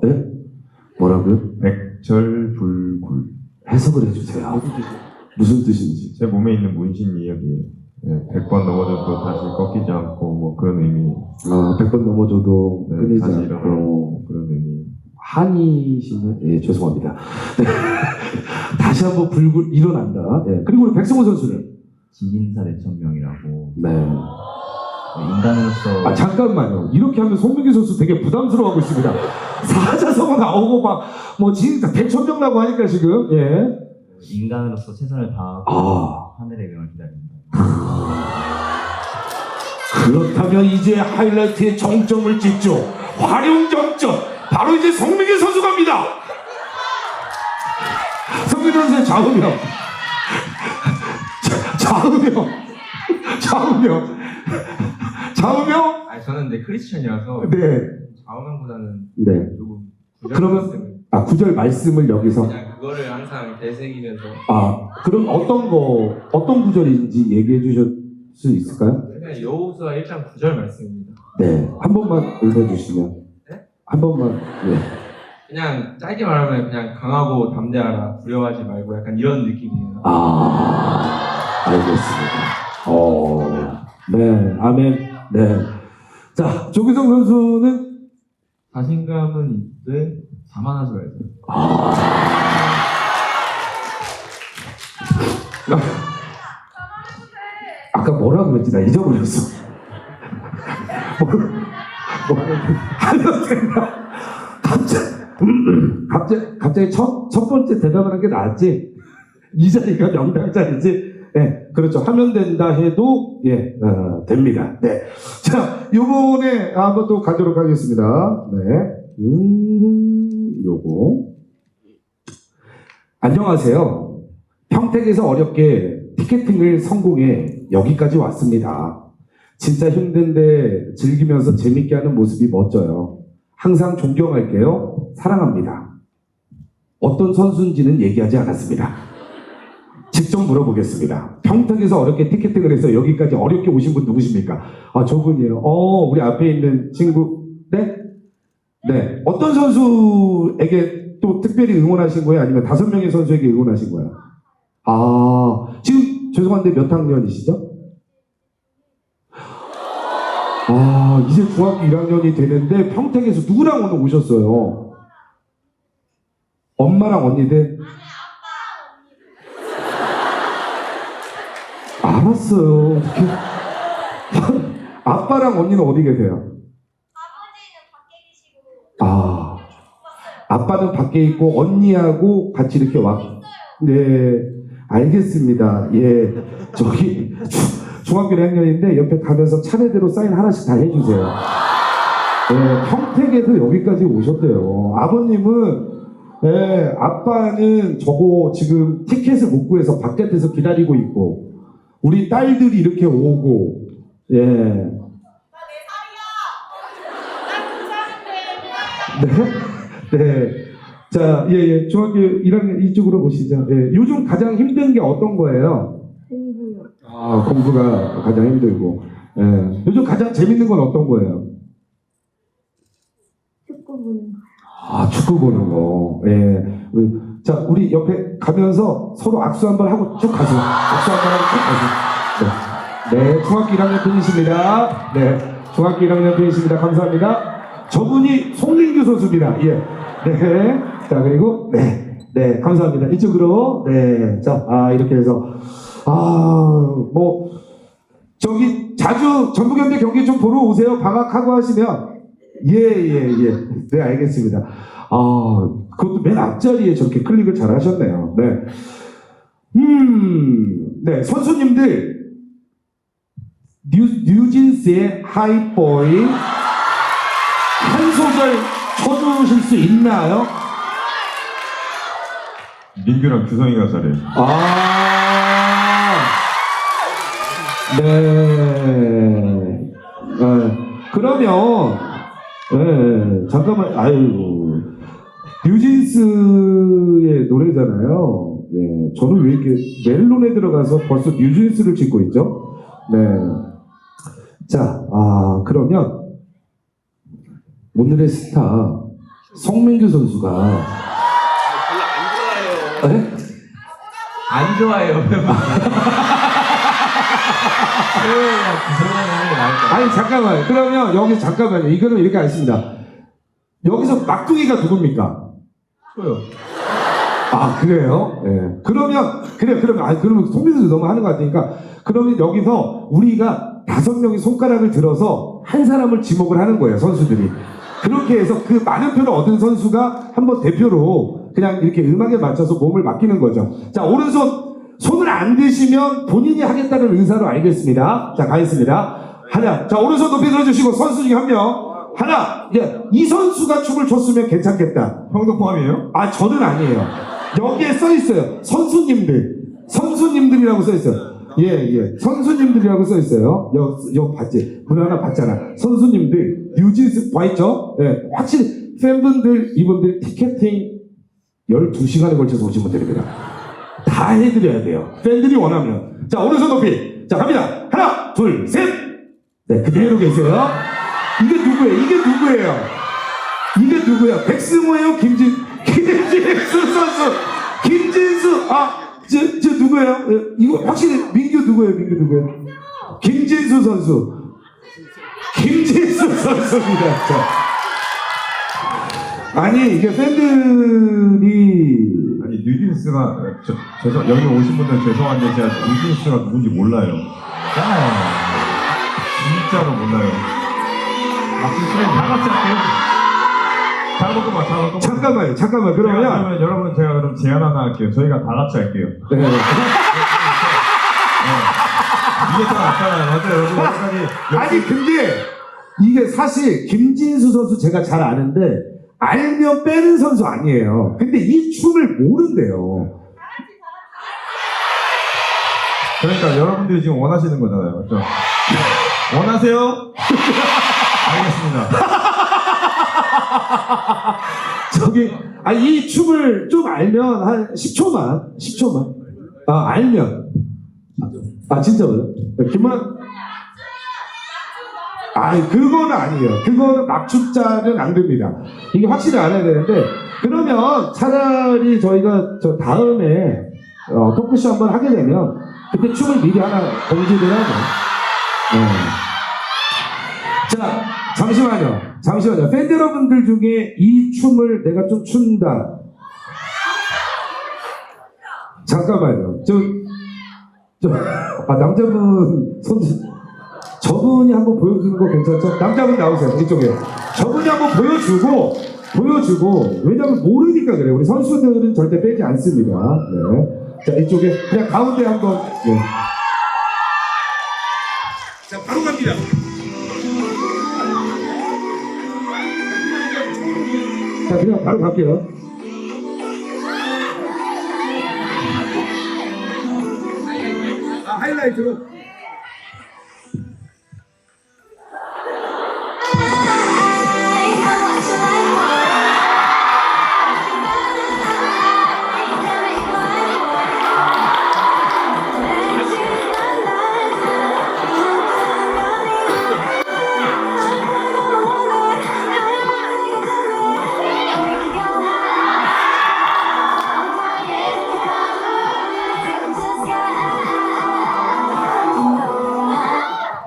네? 뭐라고요? 백절불굴. 해석을 해주세요. 무슨 뜻인지. 제 몸에 있는 문신 이야기예요. 예, 100번 넘어져도 다시 꺾이지 않고 뭐 그런 의미. 100번 넘어져도 네, 끊이지 다시 않고. 일어나고 그런 의미. 한이시는? 예, 죄송합니다. 다시 한번 불굴 일어난다. 예. 그리고 우리 백성호 선수는? 진인사 내천명이라고 네. 인간으로서 잠깐만요. 이렇게 하면 송민기 선수 되게 부담스러워하고 있습니다. 사자성어 나오고 막 뭐 진짜 대천정나고 하니까 지금 예. 인간으로서 최선을 다하고 아. 하늘의 명을 기다립니다. 그렇다면 이제 하이라이트의 정점을 찍죠. 활용 정점. 바로 이제 송민기 선수 갑니다. 송민기 선수의 좌우명. 좌우명. 아니 저는 근데 크리스천이라서 네. 좌우명보다는 네. 조금 그러면 구절 말씀을 여기서 그냥 그거를 항상 되새기면서 그럼 어떤 구절인지 얘기해 주실 수 있을까요? 그냥 여호수아 1장 9절 말씀입니다. 네. 한 번만 읽어주시면. 네? 한 번만. 네. 그냥 짧게 말하면 그냥 강하고 담대하라 두려워하지 말고 약간 이런 느낌이에요. 알겠습니다. 네. 아멘. 네. 자, 조기성 선수는 자신감은 있되 자만하지 말자. 아까 뭐라 그랬지? 나 잊어버렸어. 갑자기 첫 번째 대답하는 게 낫지. 이 자리가 명당자리지. 네, 그렇죠. 하면 된다 해도 됩니다. 네. 자, 요번에 한번 또 가도록 하겠습니다. 네. 요거. 안녕하세요. 평택에서 어렵게 티켓팅을 성공해 여기까지 왔습니다. 진짜 힘든데 즐기면서 재밌게 하는 모습이 멋져요. 항상 존경할게요. 사랑합니다. 어떤 선수인지는 얘기하지 않았습니다. 직접 물어보겠습니다. 평택에서 어렵게 티켓팅을 해서 여기까지 어렵게 오신 분 누구십니까? 저분이에요. 우리 앞에 있는 친구. 네? 네. 어떤 선수에게 또 특별히 응원하신 거예요? 아니면 5명의 선수에게 응원하신 거예요? 지금 죄송한데 몇 학년이시죠? 이제 중학교 1학년이 되는데 평택에서 누구랑 오늘 오셨어요? 엄마랑 언니들? 알았어요. 아빠랑 언니는 어디 계세요? 아빠는 밖에 있고 언니하고 같이 이렇게 네, 알겠습니다. 예, 저기 중학교 1학년인데 옆에 가면서 차례대로 사인 하나씩 다 해주세요. 네, 평택에서 여기까지 오셨대요. 아버님은 아빠는 저거 지금 티켓을 못 구해서 바깥에서 기다리고 있고 우리 딸들이 이렇게 오고 네. 네. 자, 중학교 1학년 이쪽으로 보시죠. 요즘 가장 힘든 게 어떤 거예요? 공부요. 공부가 가장 힘들고. 요즘 가장 재밌는 건 어떤 거예요? 축구 보는 거. 축구 보는 거. 자, 우리 옆에 가면서 서로 악수 한번 하고 쭉 가세요. 악수 한번 하고 쭉 가세요. 네, 중학교 1학년 분이십니다. 네, 중학교 1학년 분이십니다. 감사합니다. 저분이 송민규 선수입니다. 예. 네. 자, 그리고, 네, 감사합니다. 이쪽으로, 네. 자, 이렇게 해서, 저기, 자주 전북현대 경기 좀 보러 오세요. 방학하고 하시면. 예. 네, 알겠습니다. 그것도 맨 앞자리에 저렇게 클릭을 잘 하셨네요. 네. 네, 선수님들, 뉴진스의 하이보이, 한 소절 쳐주실 수 있나요? 민규랑 규성이가 잘해요. 네. 그러면 잠깐만. 뉴진스의 노래잖아요. 네. 저는 왜 이렇게 멜론에 들어가서 벌써 뉴진스를 짓고 있죠? 네. 자, 그러면 오늘의 스타 송민규 선수가 별로 안 좋아해요. 네? 안 좋아해요. 아니 잠깐만요. 그러면 여기 잠깐만요. 이거는 이렇게 하겠습니다. 여기서 막둥이가 누굽니까? 저요. 그래요? 네. 그러면 그러면 송민규 선수 너무 하는 것 같으니까 그러면 여기서 우리가 5명이 손가락을 들어서 한 사람을 지목을 하는 거예요, 선수들이. 그렇게 해서 그 많은 표를 얻은 선수가 한번 대표로 그냥 이렇게 음악에 맞춰서 몸을 맡기는 거죠. 자, 오른손, 손을 안 드시면 본인이 하겠다는 의사로 알겠습니다. 자, 가겠습니다. 하나. 자, 오른손 높이 들어주시고 선수 중에 한 명. 하나. 이 선수가 춤을 췄으면 괜찮겠다. 형도 포함이에요? 아, 저는 아니에요. 여기에 써 있어요. 선수님들이라고 써 있어요. 예. 선수님들이라고 써 있어요. 여기 봤지? 문 하나 봤잖아. 선수님들. 뉴진스 봐있죠? 예. 확실히 팬분들, 이분들 티켓팅 12시간에 걸쳐서 오신 분들입니다. 다 해드려야 돼요. 팬들이 원하면. 자, 오른손 높이. 자, 갑니다. 하나, 둘, 셋. 네, 그대로 계세요. 이게 누구예요? 백승호예요? 김진수 선수. 김진수. 저 누구예요? 이거 확실히 민규 누구예요? 김진수 선수. 김진수 선수입니다. 자. 아니, 이게 팬들이. 아니 뉴진스가 여기 오신 분들 죄송한데 제가 뉴진스가 누군지 몰라요. 진짜로 몰라요. 다 같이 할게요. 잠깐만. 그러면 여러분 제가 그럼 제안 하나 할게요. 저희가 다 같이 할게요. 네. 이게 더 낫잖아요. 맞아요. 여러분 아니 근데 이게 사실 김진수 선수 제가 잘 아는데 알면 빼는 선수 아니에요. 근데 이 춤을 모른대요. 그러니까 여러분들이 지금 원하시는 거잖아요. 맞죠? 원하세요? 알겠습니다. 이 춤을 좀 알면 한 10초만. 알면. 진짜로요? 그거는 아니에요. 그거는 막춤자는 안 됩니다. 이게 확실히 알아야 되는데, 그러면 차라리 저희가 저 다음에 토크쇼 한번 하게 되면, 그때 춤을 미리 하나 공지를 하죠. 자, 잠시만요. 팬 여러분들 중에 이 춤을 내가 좀 춘다. 잠깐만요. 남자분 저분이 한번 보여주는 거 괜찮죠? 남자분 나오세요. 이쪽에. 저분이 한번 보여주고, 왜냐면 모르니까 그래요. 우리 선수들은 절대 빼지 않습니다. 네. 자, 이쪽에 그냥 가운데 한번. 네. 자, 바로 갑니다. 자, 그냥 바로 갈게요. 하이라이트로.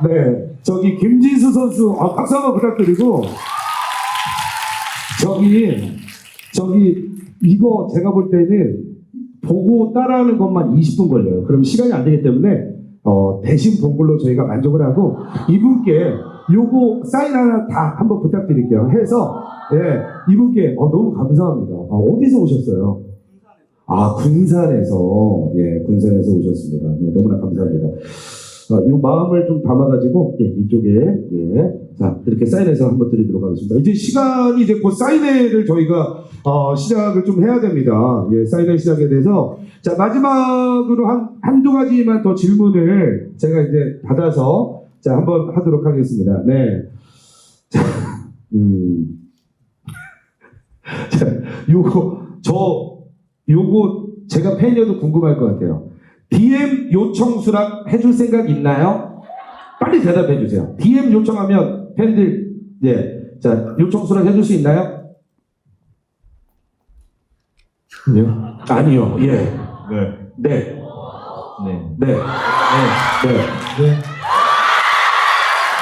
네, 김진수 선수, 박수 한번 부탁드리고, 이거 제가 볼 때는 보고 따라하는 것만 20분 걸려요. 그럼 시간이 안 되기 때문에, 대신 본 걸로 저희가 만족을 하고, 이분께 요거 사인 하나 다 한번 부탁드릴게요. 해서, 예, 이분께, 너무 감사합니다. 어디서 오셨어요? 군산에서 오셨습니다. 네, 너무나 감사합니다. 이 마음을 좀 담아가지고 이쪽에 자 이렇게 사인해서 한번 드리도록 하겠습니다. 이제 시간이 곧 사인회를 저희가 시작을 좀 해야 됩니다. 사인회 시작에 대해서 자 마지막으로 한두 가지만 더 질문을 제가 이제 받아서 자 한번 하도록 하겠습니다. 네. 자, 자 요거 제가 팬이어도 궁금할 것 같아요. DM 요청 수락 해줄 생각 있나요? 빨리 대답해 주세요. DM 요청하면 팬들 자 요청 수락 해줄 수 있나요? 아니요. 네.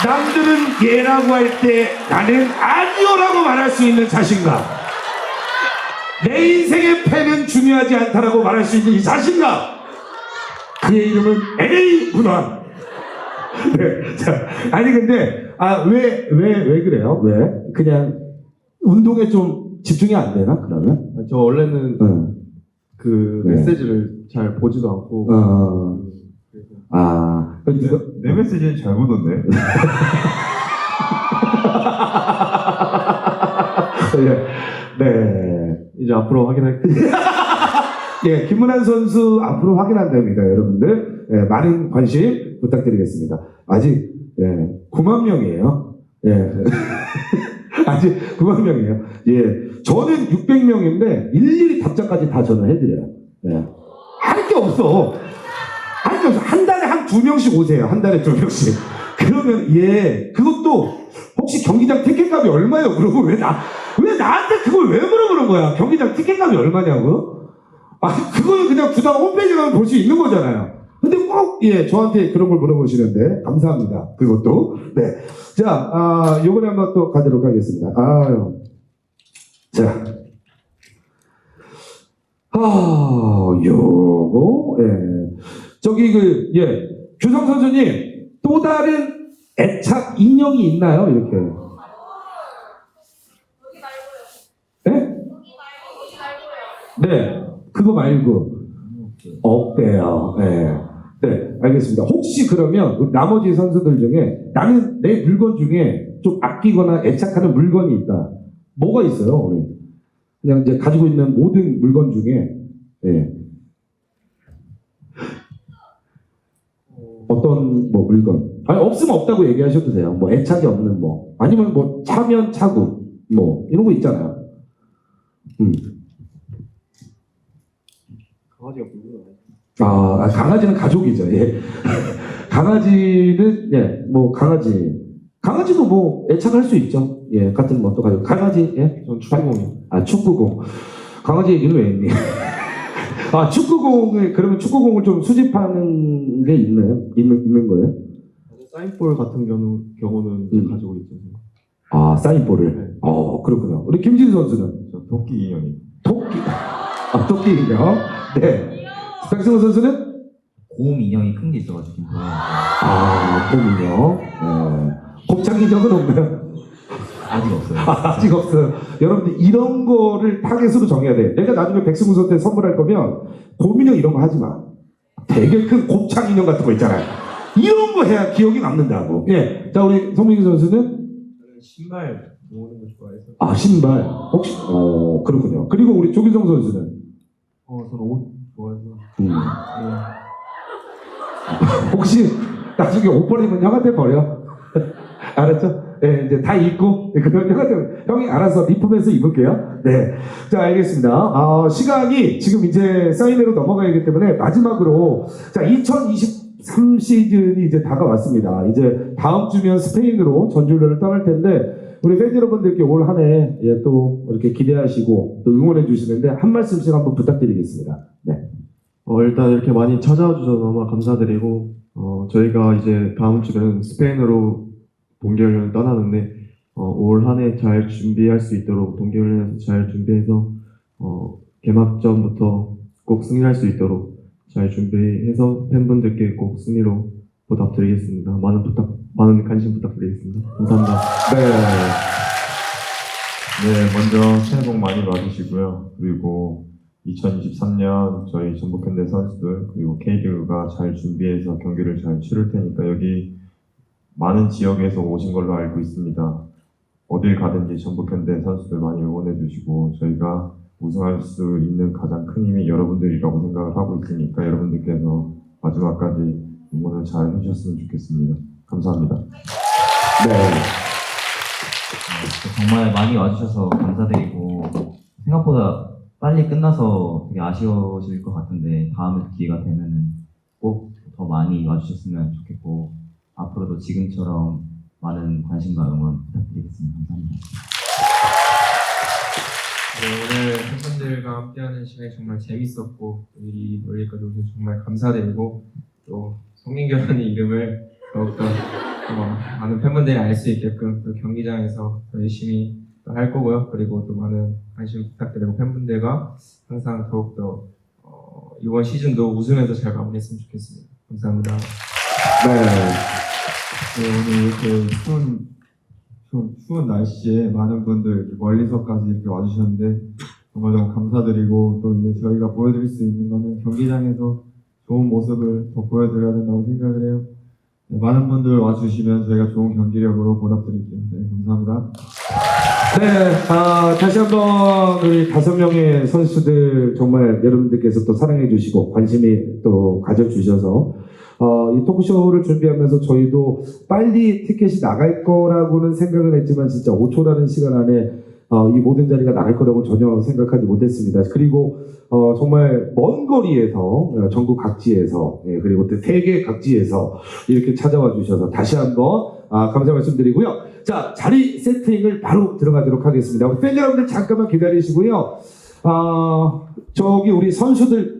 남들은 예라고 할 때 나는 아니요라고 말할 수 있는 자신감. 내 인생의 팬은 중요하지 않다라고 말할 수 있는 이 자신감. 그의 이름은 LA 문환. 네, 자, 아니 근데 왜 그래요? 왜? 그냥 운동에 좀 집중이 안 되나 그러면? 저 원래는 응. 그 네. 메시지를 잘 보지도 않고 내 메시지는 잘 보던데. 네. 이제 앞으로 확인할게요. 예, 김문환 선수 앞으로 확인한답니다, 여러분들. 예, 많은 관심 부탁드리겠습니다. 아직 9만 명이에요. 예. 아직 9만 명이에요. 예. 저는 600명인데 일일이 답장까지 다 저는 해드려요. 예. 할 게 없어. 할 게 없어. 한 달에 한 2명씩 오세요. 한 달에 2명씩. 그러면 그것도 혹시 경기장 티켓값이 얼마예요? 그러고 왜 나한테 그걸 왜 물어보는 거야? 경기장 티켓값이 얼마냐고? 그거는 그냥 구단 홈페이지 가면 볼 수 있는 거잖아요. 근데 꼭, 저한테 그런 걸 물어보시는데, 감사합니다. 그것도. 네. 자, 요번에 한번 또 가도록 하겠습니다. 자. 요거, 저기, 규성 선수님, 또 다른 애착 인형이 있나요? 이렇게. 네? 네. 그거 말고. 없대요. 네, 알겠습니다. 혹시 그러면 우리 나머지 선수들 중에 나는 내 물건 중에 좀 아끼거나 애착하는 물건이 있다. 뭐가 있어요, 우리? 그냥 이제 가지고 있는 모든 물건 중에 어떤 뭐 물건? 아니 없으면 없다고 얘기하셔도 돼요. 뭐 애착이 없는 뭐 아니면 뭐 차면 차고 뭐 이런 거 있잖아요. 강아지가 궁금해요. 강아지는 가족이죠. 예. 강아지는 뭐 강아지도 뭐 애착할 수 있죠. 예, 같은 뭐 또 가족. 강아지 전 축구공이요. 축구공. 강아지 얘기는 왜 했니? 축구공을 그러면 축구공을 좀 수집하는 게 있나요? 있는 거예요? 사인볼 같은 경우는 가지고 있죠. 사인볼을. 네. 그렇군요. 우리 김진 선수는 저 토끼 인형이. 토끼 인형. 네. 백승호 선수는 곰 인형이 큰 게 있어가지고 김포에. 곰 인형. 네. 곱창 인형은 없나요? 아직 없어요. 아직 없어요. 여러분들 이런 거를 타겟으로 정해야 돼. 내가 나중에 백승우 선수한테 선물할 거면 곰 인형 이런 거 하지 마. 되게 큰 곱창 인형 같은 거 있잖아요. 이런 거 해야 기억이 남는다고. 예. 자, 우리 송민기 선수는 저는 신발 모으는 거 좋아해서. 신발. 혹시 그렇군요. 그리고 우리 조기성 선수는 저는 옷 좋아해서. 혹시 나중에 옷 버리면 형한테 버려. 알았죠? 네, 이제 다 입고, 그럼 형이 알아서 리폼해서 입을게요. 네. 자, 알겠습니다. 시간이 지금 이제 사인회로 넘어가야 하기 때문에 마지막으로, 자, 2023 시즌이 이제 다가왔습니다. 이제 다음 주면 스페인으로 전주훈련을 떠날 텐데, 우리 팬 여러분들께 올 한 해 또 이렇게 기대하시고 또 응원해 주시는데 한 말씀씩 한번 부탁드리겠습니다. 네. 일단 이렇게 많이 찾아와 주셔서 너무 감사드리고, 저희가 이제 다음 주는 스페인으로 동계훈련을 떠나는데, 올 한 해 잘 준비할 수 있도록 동계훈련에서 잘 준비해서, 개막전부터 꼭 승리할 수 있도록 잘 준비해서 팬분들께 꼭 승리로 보답드리겠습니다. 많은 관심 부탁드리겠습니다. 감사합니다. 먼저 새해 복 많이 받으시고요. 그리고 2023년 저희 전북현대 선수들 그리고 K리그가 잘 준비해서 경기를 잘 치를 테니까 여기 많은 지역에서 오신 걸로 알고 있습니다. 어딜 가든지 전북현대 선수들 많이 응원해 주시고 저희가 우승할 수 있는 가장 큰 힘이 여러분들이라고 생각을 하고 있으니까 여러분들께서 마지막까지 응원을 잘 해주셨으면 좋겠습니다. 감사합니다. 정말 많이 와주셔서 감사드리고 생각보다 빨리 끝나서 되게 아쉬우실 것 같은데 다음에 기회가 되면은 꼭 더 많이 와주셨으면 좋겠고 앞으로도 지금처럼 많은 관심과 응원 부탁드리겠습니다. 감사합니다. 오늘 팬분들과 함께하는 시간이 정말 재밌었고 이 멀리까지 오셔서 정말 감사드리고 또 송민규라는 이름을 더욱더 많은 팬분들이 알 수 있게끔 또 경기장에서 더 열심히 또 할 거고요. 그리고 또 많은 관심 부탁드리고 팬분들과 항상 더욱더 이번 시즌도 웃으면서 잘 마무리했으면 좋겠습니다. 감사합니다. 오늘 이렇게 추운 날씨에 많은 분들 이렇게 멀리서까지 이렇게 와주셨는데 정말 너무 감사드리고 또 이제 저희가 보여드릴 수 있는 거는 경기장에서 좋은 모습을 더 보여드려야 된다고 생각을 해요. 네, 많은 분들 와주시면 저희가 좋은 경기력으로 보답드릴게요. 네, 감사합니다. 네, 다시 한번 우리 5명의 선수들 정말 여러분들께서 또 사랑해주시고 관심이 또 가져주셔서 이 토크쇼를 준비하면서 저희도 빨리 티켓이 나갈 거라고는 생각을 했지만 진짜 5초라는 시간 안에 이 모든 자리가 나갈 거라고 전혀 생각하지 못했습니다. 그리고 정말 먼 거리에서 전국 각지에서 그리고 또 세계 각지에서 이렇게 찾아와 주셔서 다시 한번 감사 말씀드리고요. 자, 자리 세팅을 바로 들어가도록 하겠습니다. 우리 팬 여러분들 잠깐만 기다리시고요. 저기 우리 선수들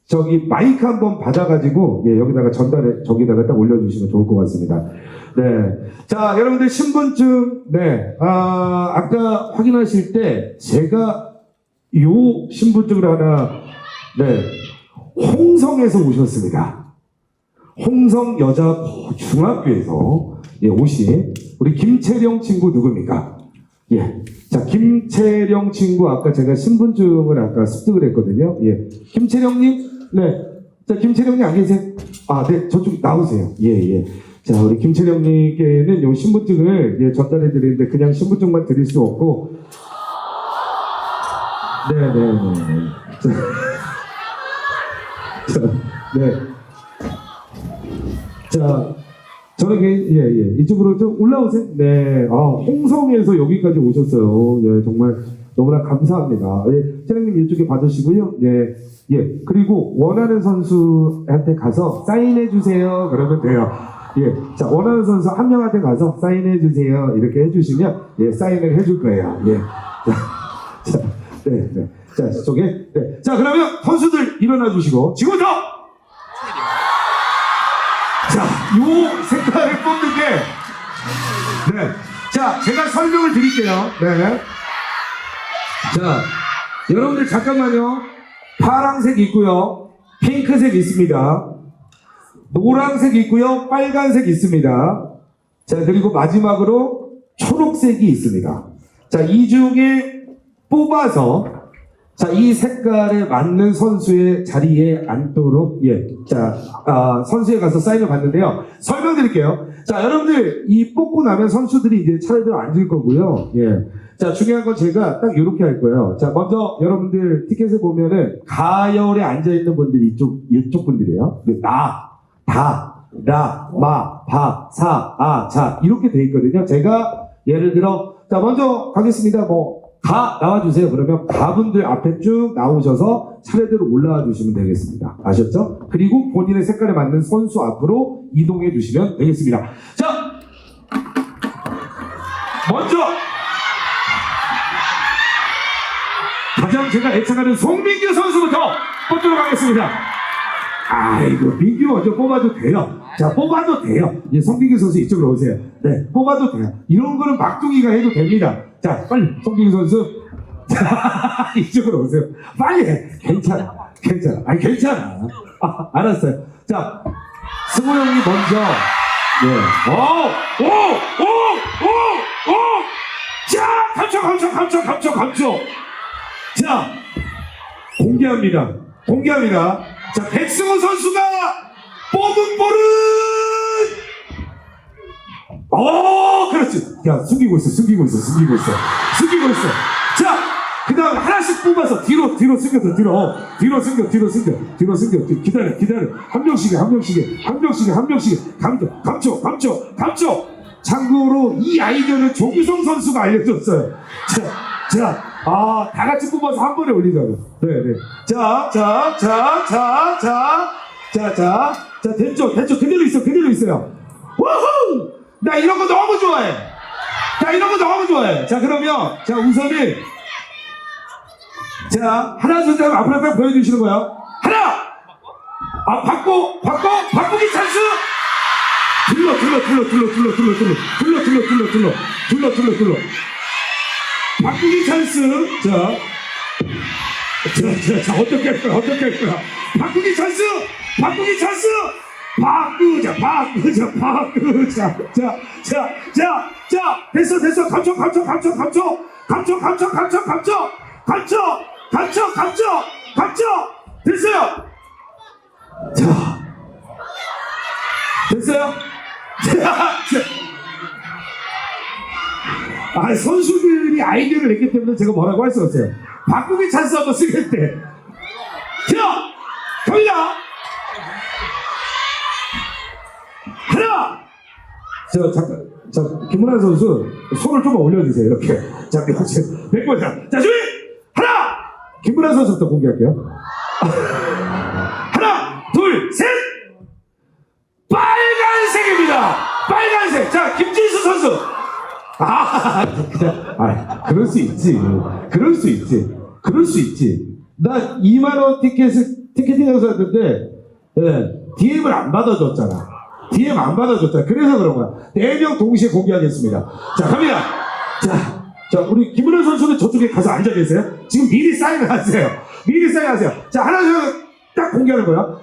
저기 마이크 한번 받아가지고 여기다가 전달해 저기다가 딱 올려주시면 좋을 것 같습니다. 네, 자 여러분들 신분증 아까 확인하실 때 제가 요 신분증을 하나 홍성에서 오셨습니다. 홍성 여자 중학교에서 오신 우리 김채령 친구 누굽니까? 자, 김채령 친구 아까 제가 신분증을 아까 습득을 했거든요. 김채령님, 자, 김채령님 안 계세요? 네, 저쪽 나오세요. 자, 우리 김채령님께는 요 신분증을 전달해 드리는데 그냥 신분증만 드릴 수 없고, 자, 저는 이쪽으로 좀 올라오세요. 홍성에서 여기까지 오셨어요. 정말 너무나 감사합니다. 차장님 이쪽에 받으시고요. 그리고 원하는 선수한테 가서 사인해 주세요. 그러면 돼요. 자, 원하는 선수 한 명한테 가서 사인해 주세요. 이렇게 해주시면 사인을 해줄 거예요. 자, 저쪽에 자, 그러면 선수들 일어나 주시고 지금부터 자, 요 색깔을 뽑는 게 자, 제가 설명을 드릴게요. 자, 여러분들 잠깐만요. 파란색 있고요. 핑크색 있습니다. 노란색 있고요. 빨간색 있습니다. 자, 그리고 마지막으로 초록색이 있습니다. 자, 이 중에 뽑아서 자, 이 색깔에 맞는 선수의 자리에 앉도록 자, 선수에 가서 사인을 받는데요. 설명드릴게요. 자, 여러분들 이 뽑고 나면 선수들이 이제 차례대로 앉을 거고요. 자, 중요한 건 제가 딱 이렇게 할 거예요. 자, 먼저 여러분들 티켓에 보면은 가열에 앉아 있는 분들이 이쪽 분들이에요. 자 이렇게 돼 있거든요. 제가 예를 들어 자, 먼저 가겠습니다. 가 나와주세요. 그러면 가분들 앞에 쭉 나오셔서 차례대로 올라와 주시면 되겠습니다. 아셨죠? 그리고 본인의 색깔에 맞는 선수 앞으로 이동해 주시면 되겠습니다. 자, 먼저 가장 제가 애착하는 송민규 선수부터 뽑도록 하겠습니다. 아이고, 민규 먼저 뽑아도 돼요. 자, 뽑아도 돼요. 송민규 선수 이쪽으로 오세요. 뽑아도 돼요. 이런 거는 막둥이가 해도 됩니다. 자, 빨리 송민규 선수 이쪽으로 오세요. 빨리 해. 괜찮아. 아니, 괜찮아. 알았어요. 자, 승우 형이 먼저 자, 감초. 자, 공개합니다. 자, 백승호 선수가 뽑은 볼은 그렇지. 야, 숨기고 있어. 자, 그 다음에 하나씩 뽑아서 뒤로 숨겨서 뒤로 숨겨. 기다려. 한 명씩. 감초. 참고로 이 아이디어는 조규성 선수가 알려줬어요. 자, 다 같이 뽑아서 한 번에 올리자고. 자, 됐죠. 그대로 있어요. 우후! 나 이런 거 너무 좋아해. 자, 그러면, 우선은, 자, 하나, 둘, 셋, 앞으로 딱 보여주시는 거예요. 하나! 바꾸기 찬스! 둘러. 바꾸기 찬스. 자, 어떻게 할 거야? 바꾸기 찬스. 바꾸자. 자, 됐어. 감춰. 됐어요. 됐어요? 선수들이 아이디어를 냈기 때문에 제가 뭐라고 할 수 없어요. 바꾸기 찬스 한번 쓰겠대. 자, 갑니다. 하나. 잠깐. 자, 김문환 선수 손을 좀 올려주세요. 이렇게. 자, 100번. 자, 준비. 하나. 김문환 선수부터 공개할게요. 하나, 둘, 셋. 빨간색입니다. 빨간색. 자, 김진수 선수. 그럴 수 있지. 나 2만 원 티켓팅해서 했는데, DM을 안 받아줬잖아. 그래서 그런 거야. 4명 동시에 공개하겠습니다. 자, 갑니다. 자, 우리 김은혜 선수는 저쪽에 가서 앉아 계세요. 지금 미리 사인을 하세요. 자, 하나, 둘, 딱 공개하는 거야.